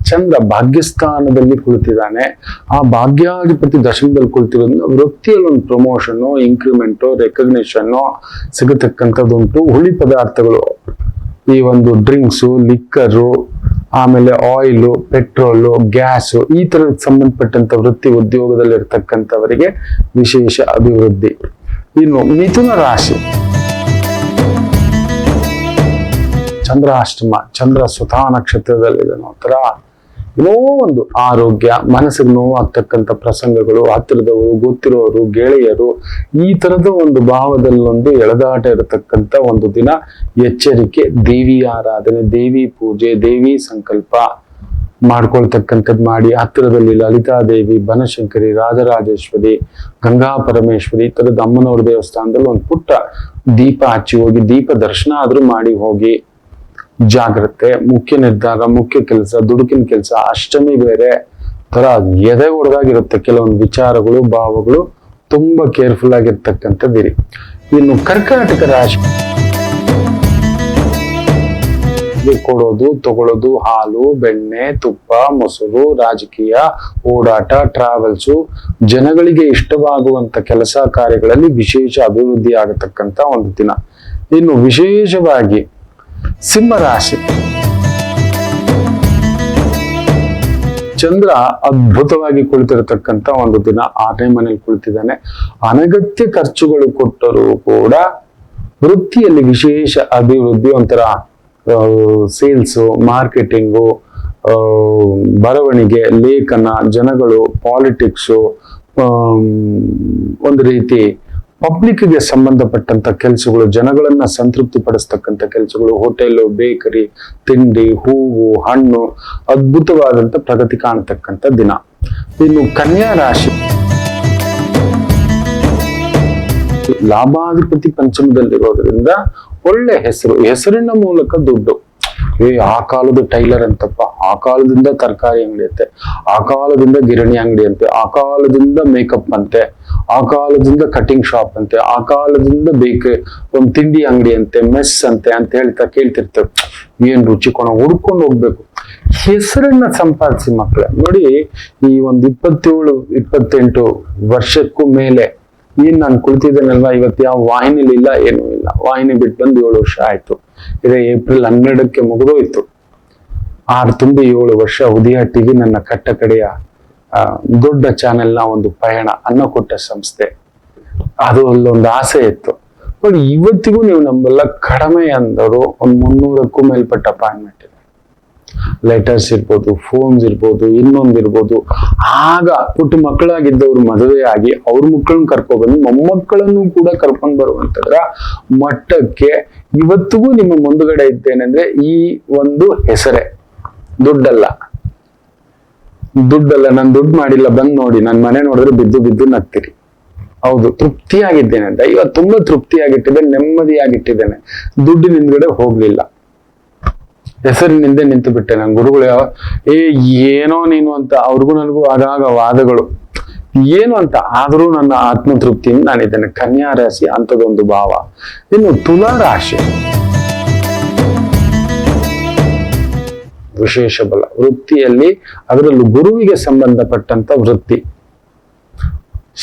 ಚಂದ್ರ ಭಾಗ್ಯಸ್ಥಾನದಲ್ಲಿ ಕುಳಿತಿದ್ದಾನೆ. ಆ ಭಾಗ್ಯಾಧಿಪತಿ ದಶಮದಲ್ಲಿ ಕುಳಿತಿರೋದ್ರಿಂದ ವೃತ್ತಿಯಲ್ಲಿ ಒಂದು ಪ್ರಮೋಷನ್, ಇನ್ಕ್ರಿಮೆಂಟು, ರೆಕಗ್ನಿಷನ್ ಸಿಗತಕ್ಕಂಥದ್ದುಂಟು. ಹುಳಿ ಪದಾರ್ಥಗಳು, ಈ ಒಂದು ಡ್ರಿಂಕ್ಸು, ಲಿಕ್ಕರು, ಆಮೇಲೆ ಆಯಿಲು, ಪೆಟ್ರೋಲು, ಗ್ಯಾಸು, ಈ ತರದ ಸಂಬಂಧಪಟ್ಟಂತ ವೃತ್ತಿ ಉದ್ಯೋಗದಲ್ಲಿ ಇರ್ತಕ್ಕಂಥವರಿಗೆ ವಿಶೇಷ ಅಭಿವೃದ್ಧಿ. ಇನ್ನು ಮಿಥುನ ರಾಶಿ. ಚಂದ್ರಾಷ್ಟಮ, ಚಂದ್ರ ಸ್ವತಃ ನಕ್ಷತ್ರದಲ್ಲಿದೆ. ಒಂಥರ ಏನೋ ಒಂದು ಆರೋಗ್ಯ, ಮನಸ್ಸಿಗೆ ನೋವಾಗ್ತಕ್ಕಂಥ ಪ್ರಸಂಗಗಳು, ಹತ್ತಿರದವರು, ಗೊತ್ತಿರೋರು, ಗೆಳೆಯರು, ಈ ತರದ ಒಂದು ಭಾವದಲ್ಲೊಂದು ಎಳೆದಾಟ ಇರತಕ್ಕಂಥ ಒಂದು ದಿನ. ಎಚ್ಚರಿಕೆ, ದೇವಿ ಆರಾಧನೆ, ದೇವಿ ಪೂಜೆ, ದೇವಿ ಸಂಕಲ್ಪ ಮಾಡ್ಕೊಳ್ತಕ್ಕಂಥದ್ದು ಮಾಡಿ. ಹತ್ತಿರದಲ್ಲಿ ಲಲಿತಾದೇವಿ, ಬನಶಂಕರಿ, ರಾಜರಾಜೇಶ್ವರಿ, ಗಂಗಾ ಪರಮೇಶ್ವರಿ, ಈ ತರದ ಅಮ್ಮನವ್ರ ದೇವಸ್ಥಾನದಲ್ಲಿ ಒಂದು ಪುಟ್ಟ ದೀಪ ಹಚ್ಚಿ ಹೋಗಿ, ದೀಪ ದರ್ಶನ ಆದ್ರೂ ಮಾಡಿ ಹೋಗಿ. ಜಾಗ್ರತೆ, ಮುಖ್ಯ ನಿರ್ಧಾರ, ಮುಖ್ಯ ಕೆಲಸ, ದುಡುಕಿನ ಕೆಲಸ. ಅಷ್ಟಮಿ ಬೇರೆ ತರ ಎದೆ ಒಡೆದಾಗಿರುತ್ತೆ, ಕೆಲವೊಂದು ವಿಚಾರಗಳು, ಭಾವಗಳು ತುಂಬಾ ಕೇರ್ಫುಲ್ ಆಗಿರ್ತಕ್ಕಂಥದ್ದಿರಿ. ಇನ್ನು ಕರ್ಕಾಟಕ ರಾಶಿ. ಕೊಡೋದು, ತಗೊಳ್ಳೋದು, ಹಾಲು, ಬೆಣ್ಣೆ, ತುಪ್ಪ, ಮೊಸರು, ರಾಜಕೀಯ, ಓಡಾಟ, ಟ್ರಾವೆಲ್ಸು, ಜನಗಳಿಗೆ ಇಷ್ಟವಾಗುವಂತ ಕೆಲಸ ಕಾರ್ಯಗಳಲ್ಲಿ ವಿಶೇಷ ಅಭಿವೃದ್ಧಿ ಆಗತಕ್ಕಂತ ಒಂದು ದಿನ. ಇನ್ನು ವಿಶೇಷವಾಗಿ ಸಿಂಹರಾಶಿ. ಚಂದ್ರ ಅದ್ಭುತವಾಗಿ ಕುಳಿತಿರತಕ್ಕಂತ ಒಂದು ದಿನ. 6ನೇ ಮನೇಲಿ ಕುಳಿತಿದ್ದಾನೆ. ಅನಗತ್ಯ ಖರ್ಚುಗಳು ಕೊಟ್ಟರೂ ಕೂಡ ವೃತ್ತಿಯಲ್ಲಿ ವಿಶೇಷ ಅಭಿವೃದ್ಧಿ, ಒಂಥರ ಸೇಲ್ಸು, ಮಾರ್ಕೆಟಿಂಗು, ಬರವಣಿಗೆ, ಲೇಖನ, ಜನಗಳು, ಪಾಲಿಟಿಕ್ಸು, ಒಂದು ರೀತಿ ಪಬ್ಲಿಕ್ಗೆ ಸಂಬಂಧಪಟ್ಟಂತ ಕೆಲಸಗಳು, ಜನಗಳನ್ನ ಸಂತೃಪ್ತಿ ಪಡಿಸ್ತಕ್ಕಂಥ ಕೆಲಸಗಳು, ಹೋಟೆಲು, ಬೇಕರಿ, ತಿಂಡಿ, ಹೂವು, ಹಣ್ಣು, ಅದ್ಭುತವಾದಂತ ಪ್ರಗತಿ ಕಾಣತಕ್ಕಂಥ ದಿನ. ಇನ್ನು ಕನ್ಯಾ ರಾಶಿ. ಲಾಭಾಧಿಪತಿ ಪಂಚಮದಲ್ಲಿರೋದ್ರಿಂದ ಒಳ್ಳೆ ಹೆಸರು, ಹೆಸರಿನ ಮೂಲಕ ದುಡ್ಡು. ಆ ಕಾಲದ ಟೈಲರ್ ಅಂತಪ್ಪ, ಆ ಕಾಲದಿಂದ ತರಕಾರಿ ಅಂಗಡಿ ಅಂತೆ, ಆ ಕಾಲದಿಂದ ಗಿರಣಿ ಅಂಗಡಿ ಅಂತೆ, ಆ ಕಾಲದಿಂದ ಮೇಕಪ್ ಅಂತೆ, ಆ ಕಾಲದಿಂದ ಕಟಿಂಗ್ ಶಾಪ್ ಅಂತೆ, ಆ ಕಾಲದಿಂದ ಒಂದು ತಿಂಡಿ ಅಂಗಡಿ ಅಂತೆ, ಮೆಸ್ ಅಂತೆ ಅಂತ ಹೇಳ್ತಾ ಕೇಳ್ತಿರ್ತೇವೆ. ಏನ್ ರುಚಿ ಕೊಣ ಹುಡ್ಕೊಂಡು ಹೋಗ್ಬೇಕು. ಹೆಸರನ್ನ ಸಂಪಾದಿಸಿ ಮಕ್ಕಳೇ. ನೋಡಿ, ಈ ಒಂದು 27-28 ವರ್ಷಕ್ಕೂ ಮೇಲೆ ಏನ್ ನಾನು ಕುಳಿತಿದ್ದೇನಲ್ವಾ, ಇವತ್ತು ಯಾವ ವಾಹಿನಿಲಿ ಇಲ್ಲ, ಏನೂ ಇಲ್ಲ. ವಾಹಿನಿ ಬಿಟ್ಟು ಬಂದು 7 ವರ್ಷ ಆಯ್ತು. ಇದೇ ಏಪ್ರಿಲ್ 12ಕ್ಕೆ ಮುಗಿದೋಯ್ತು. 6 ತುಂಬಿ 7 ವರ್ಷ ಉದಯ ಟಿವಿ ನನ್ನ ಕಟ್ಟ ಕಡೆಯ ದೊಡ್ಡ ಚಾನೆಲ್ನ ಒಂದು ಪಯಣ, ಅನ್ನ ಕೊಟ್ಟ ಸಂಸ್ಥೆ. ಅದು ಅಲ್ಲೊಂದು ಆಸೆ ಇತ್ತು. ಬಟ್ ಇವತ್ತಿಗೂ ನೀವು ನಮ್ಮೆಲ್ಲ ಕಡಿಮೆ ಅಂದರು ಒಂದು 300ಕ್ಕೂ ಮೇಲ್ಪಟ್ಟ ಅಪಾಯಿಂಟ್ಮೆಂಟ್ ಇದೆ. ಲೆಟರ್ಸ್ ಇರ್ಬೋದು, ಫೋನ್ಸ್ ಇರ್ಬೋದು, ಇನ್ನೊಂದಿರ್ಬೋದು. ಆಗ ಪುಟ್ಟ ಮಕ್ಕಳಾಗಿದ್ದವ್ರು ಮದುವೆ ಆಗಿ ಅವ್ರ ಮಕ್ಕಳನ್ನ ಕರ್ಕೊಬಂದು ಮೊಮ್ಮಕ್ಕಳನ್ನು ಕೂಡ ಕರ್ಕೊಂಡ್ ಬರುವಂತದ್ರ ಮಟ್ಟಕ್ಕೆ ಇವತ್ತಿಗೂ ನಿಮ್ಮ ಮುಂದುಗಡೆ ಇದ್ದೇನೆಂದ್ರೆ ಈ ಒಂದು ಹೆಸರೇ. ದುಡ್ಡಲ್ಲ, ನಾನು ದುಡ್ಡು ಮಾಡಿಲ್ಲ, ಬಂದ್ ನೋಡಿ ನನ್ನ ಮನೆ ನೋಡಿದ್ರೆ ಬಿದ್ದು ಬಿದ್ದು ನಗ್ತೀರಿ. ಹೌದು, ತೃಪ್ತಿಯಾಗಿದ್ದೇನೆ ಅಂತ. ಇವತ್ತು ತುಂಬಾ ತೃಪ್ತಿಯಾಗಿಟ್ಟಿದ್ದೇನೆ, ನೆಮ್ಮದಿಯಾಗಿಟ್ಟಿದ್ದೇನೆ. ದುಡ್ಡಿನ ಹಿಂದ್ಗಡೆ ಹೋಗ್ಲಿಲ್ಲ, ಹೆಸರಿನಿಂದ ನಿಂತು ಬಿಟ್ಟೆ. ನನ್ನ ಗುರುಗಳು ಏನೋ ನೀನು ಅಂತ, ಅವ್ರಿಗೂ ನನಗೂ ಆಗಾಗ ವಾದಗಳು, ಏನು ಅಂತ. ಆದ್ರೂ ನನ್ನ ಆತ್ಮತೃಪ್ತಿಯಿಂದ ನಾನಿದ್ದೇನೆ. ಕನ್ಯಾ ರಾಶಿ ಅಂತದೊಂದು ಭಾವ. ಇನ್ನು ತುಲಾ ರಾಶಿ ವಿಶೇಷ ಬಲ ವೃತ್ತಿಯಲ್ಲಿ, ಅದರಲ್ಲೂ ಗುರುವಿಗೆ ಸಂಬಂಧಪಟ್ಟಂತ ವೃತ್ತಿ,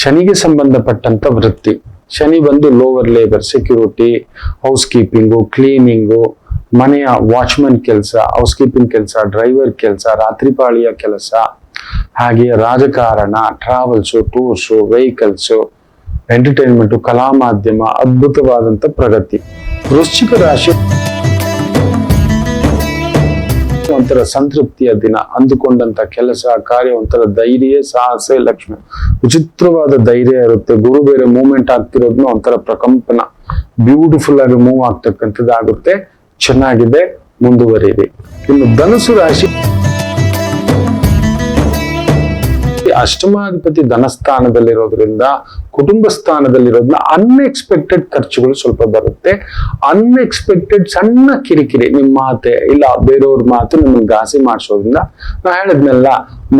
ಶನಿಗೆ ಸಂಬಂಧಪಟ್ಟಂತ ವೃತ್ತಿ. ಶನಿ ಬಂದು lower labour, security, house keeping, cleaning, ಮನೆಯ ವಾಚ್ಮನ್ ಕೆಲಸ, ಹೌಸ್ ಕೀಪಿಂಗ್ ಕೆಲಸ, ಡ್ರೈವರ್ ಕೆಲಸ, ರಾತ್ರಿ ಪಾಳಿಯ ಕೆಲಸ, ಹಾಗೆ ರಾಜಕಾರಣ, ಟ್ರಾವೆಲ್ಸು, ಟೂರ್ಸು, ವೆಹಿಕಲ್ಸು, ಎಂಟರ್ಟೈನ್ಮೆಂಟು, ಕಲಾ ಮಾಧ್ಯಮ, ಅದ್ಭುತವಾದಂತ ಪ್ರಗತಿ. ವೃಶ್ಚಿಕ ರಾಶಿ ಒಂಥರ ಸಂತೃಪ್ತಿಯ ದಿನ. ಅಂದುಕೊಂಡಂತ ಕೆಲಸ ಕಾರ್ಯ, ಒಂಥರ ಧೈರ್ಯ, ಸಾಹಸ, ಲಕ್ಷ್ಮಿ. ವಿಚಿತ್ರವಾದ ಧೈರ್ಯ ಇರುತ್ತೆ. ಗುರು ಬೇರೆ ಮೂವ್ಮೆಂಟ್ ಆಗ್ತಿರೋದ್ನ ಒಂಥರ ಪ್ರಕಂಪನ, ಬ್ಯೂಟಿಫುಲ್ ಆಗಿ ಮೂವ್ ಆಗ್ತಕ್ಕಂಥದ್ದಾಗುತ್ತೆ. ಚೆನ್ನಾಗಿದೆ, ಮುಂದುವರಿಯಿರಿ. ಇನ್ನು ಧನುಸು ರಾಶಿ ಅಷ್ಟಮಾಧಿಪತಿ ಧನಸ್ಥಾನದಲ್ಲಿರೋದ್ರಿಂದ, ಕುಟುಂಬ ಸ್ಥಾನದಲ್ಲಿರೋದ್ರಿಂದ ಅನ್ಎಕ್ಸ್ಪೆಕ್ಟೆಡ್ ಖರ್ಚುಗಳು ಸ್ವಲ್ಪ ಬರುತ್ತೆ. ಅನ್ಎಕ್ಸ್ಪೆಕ್ಟೆಡ್ ಸಣ್ಣ ಕಿರಿಕಿರಿ, ನಿಮ್ಮ ಮಾತೆ ಇಲ್ಲ ಬೇರೆಯವ್ರ ಮಾತು ನಿಮ್ಮನ್ನ ಘಾಸಿ ಮಾಡಿಸೋದ್ರಿಂದ, ನಾ ಹೇಳಿದ್ನೆಲ್ಲ,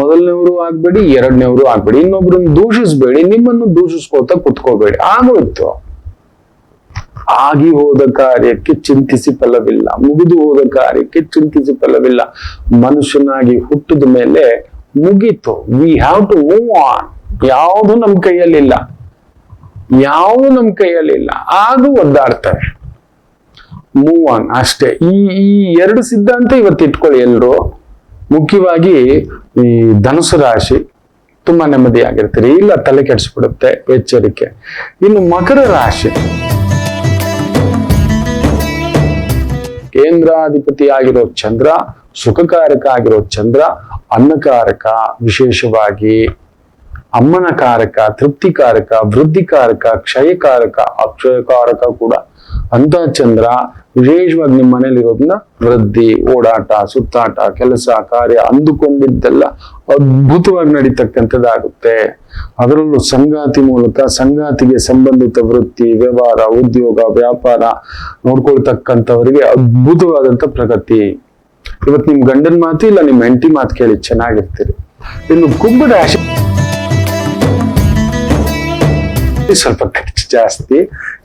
ಮೊದಲನೇವರು ಆಗ್ಬೇಡಿ, ಎರಡನೇವರು ಆಗ್ಬೇಡಿ, ಇನ್ನೊಬ್ರನ್ನ ದೂಷಿಸ್ಬೇಡಿ, ನಿಮ್ಮನ್ನು ದೂಷಿಸ್ಕೋತಾ ಕುತ್ಕೋಬೇಡಿ. ಆಗೋಯ್ತು. ಆಗಿ ಹೋದ ಕಾರ್ಯಕ್ಕೆ ಚಿಂತಿಸಿ ಫಲವಿಲ್ಲ, ಮುಗಿದು ಹೋದ ಕಾರ್ಯಕ್ಕೆ ಚಿಂತಿಸಿ ಫಲವಿಲ್ಲ. ಮನುಷ್ಯನಾಗಿ ಹುಟ್ಟಿದ ಮೇಲೆ ಮುಗೀತು. We have to move on. ಯಾವುದು ನಮ್ ಕೈಯಲ್ಲಿಲ್ಲ, ಯಾವುದು ನಮ್ ಕೈಯಲ್ಲಿಲ್ಲ, ಅದು ಒದ್ದಾಡ್ತಾರೆ. ಮೂವ್ ಆನ್ ಅಷ್ಟೇ. ಈ 2 ಸಿದ್ಧಾಂತ ಇವತ್ತು ಇಟ್ಕೊಳ್ಳಿ ಎಲ್ರು. ಮುಖ್ಯವಾಗಿ ಈ ಧನುಸು ರಾಶಿ ತುಂಬಾ ನೆಮ್ಮದಿಯಾಗಿರ್ತೀರಿ. ಇಲ್ಲ ತಲೆ ಕೆಡಿಸ್ಬಿಡುತ್ತೆ, ಎಚ್ಚರಿಕೆ. ಇನ್ನು ಮಕರ ರಾಶಿ ಕೇಂದ್ರಾಧಿಪತಿ ಆಗಿರೋ ಚಂದ್ರ, ಸುಖಕಾರಕ ಆಗಿರೋ ಚಂದ್ರ, ಅನ್ನಕಾರಕ, ವಿಶೇಷವಾಗಿ ಅಮ್ಮನ ಕಾರಕ, ತೃಪ್ತಿಕಾರಕ, ವೃದ್ಧಿಕಾರಕ, ಕ್ಷಯಕಾರಕ, ಅಕ್ಷಯಕಾರಕ ಕೂಡ ಅಂತ ಚಂದ್ರ ವಿಶೇಷವಾಗಿ ನಿಮ್ಮ ಮನೇಲಿ ಇರೋದ್ರಿಂದ ವೃದ್ಧಿ, ಓಡಾಟ, ಸುತ್ತಾಟ, ಕೆಲಸ ಕಾರ್ಯ ಅಂದುಕೊಂಡಿದ್ದೆಲ್ಲ ಅದ್ಭುತವಾಗಿ ನಡೀತಕ್ಕಂಥದ್ದಾಗುತ್ತೆ. ಅದರಲ್ಲೂ ಸಂಗಾತಿ ಮೂಲಕ, ಸಂಗಾತಿಗೆ ಸಂಬಂಧಿತ ವೃತ್ತಿ, ವ್ಯವಹಾರ, ಉದ್ಯೋಗ, ವ್ಯಾಪಾರ ನೋಡ್ಕೊಳ್ತಕ್ಕಂಥವರಿಗೆ ಅದ್ಭುತವಾದಂತ ಪ್ರಗತಿ. ಇವತ್ತು ನಿಮ್ ಗಂಡನ ಮಾತು ಇಲ್ಲ ನಿಮ್ ಹೆಂಡತಿ ಮಾತು ಕೇಳಿ ಚೆನ್ನಾಗಿರ್ತೀರಿ. ಇನ್ನು ಕುಂಭ ರಾಶಿ ಸ್ವಲ್ಪ ಖರ್ಚು ಜಾಸ್ತಿ.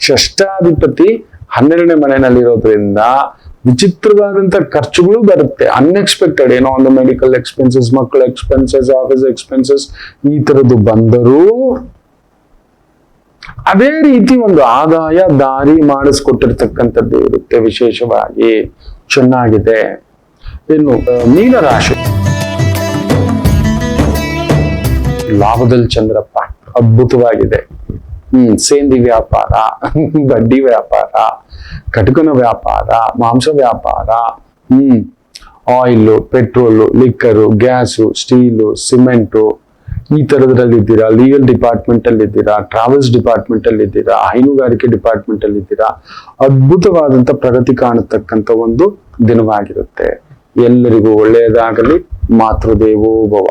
ಷಷ್ಠಾಧಿಪತಿ 12ನೇ ಮನೆಯಲ್ಲಿರೋದ್ರಿಂದ ವಿಚಿತ್ರವಾದಂತ ಖರ್ಚುಗಳು ಬರುತ್ತೆ. ಅನ್ಎಕ್ಸ್ಪೆಕ್ಟೆಡ್, ಏನೋ ಒಂದು ಮೆಡಿಕಲ್ ಎಕ್ಸ್ಪೆನ್ಸಸ್, ಮಕ್ಕಳ ಎಕ್ಸ್ಪೆನ್ಸಸ್, ಆಫೀಸ್ ಎಕ್ಸ್ಪೆನ್ಸಸ್, ಈ ತರದ್ದು ಬಂದರೂ ಅದೇ ರೀತಿ ಒಂದು ಆದಾಯ ದಾರಿ ಮಾಡಿಸ್ಕೊಟ್ಟಿರ್ತಕ್ಕಂಥದ್ದು ಇರುತ್ತೆ. ವಿಶೇಷವಾಗಿ ಚೆನ್ನಾಗಿದೆ. ಇನ್ನು ಮೀನರಾಶಿ ಲಾಭದಲ್ಲಿ ಚಂದ್ರಪ್ಪ ಅದ್ಭುತವಾಗಿದೆ. ಸೇಂದಿ ವ್ಯಾಪಾರ, ಬಡ್ಡಿ ವ್ಯಾಪಾರ, ಕಟಕನ ವ್ಯಾಪಾರ, ಮಾಂಸ ವ್ಯಾಪಾರ, oil, petrol, liquor, gas, steel, cement, ಈ ತರದ್ರಲ್ಲಿ ಇದ್ದೀರಾ. ಲೀಗಲ್ ಡಿಪಾರ್ಟ್ಮೆಂಟ್ ಅಲ್ಲಿ ಇದ್ದೀರಾ, ಟ್ರಾವೆಲ್ಸ್ ಡಿಪಾರ್ಟ್ಮೆಂಟ್ ಅಲ್ಲಿ ಇದ್ದೀರಾ, ಹೈನುಗಾರಿಕೆ ಡಿಪಾರ್ಟ್ಮೆಂಟ್ ಅಲ್ಲಿ ಇದ್ದೀರಾ. ಅದ್ಭುತವಾದಂತ ಪ್ರಗತಿ ಕಾಣತಕ್ಕಂಥ ಒಂದು ದಿನವಾಗಿರುತ್ತೆ. ಎಲ್ಲರಿಗೂ ಒಳ್ಳೆಯದಾಗಲಿ. ಮಾತೃದೇವೋ ಭವ.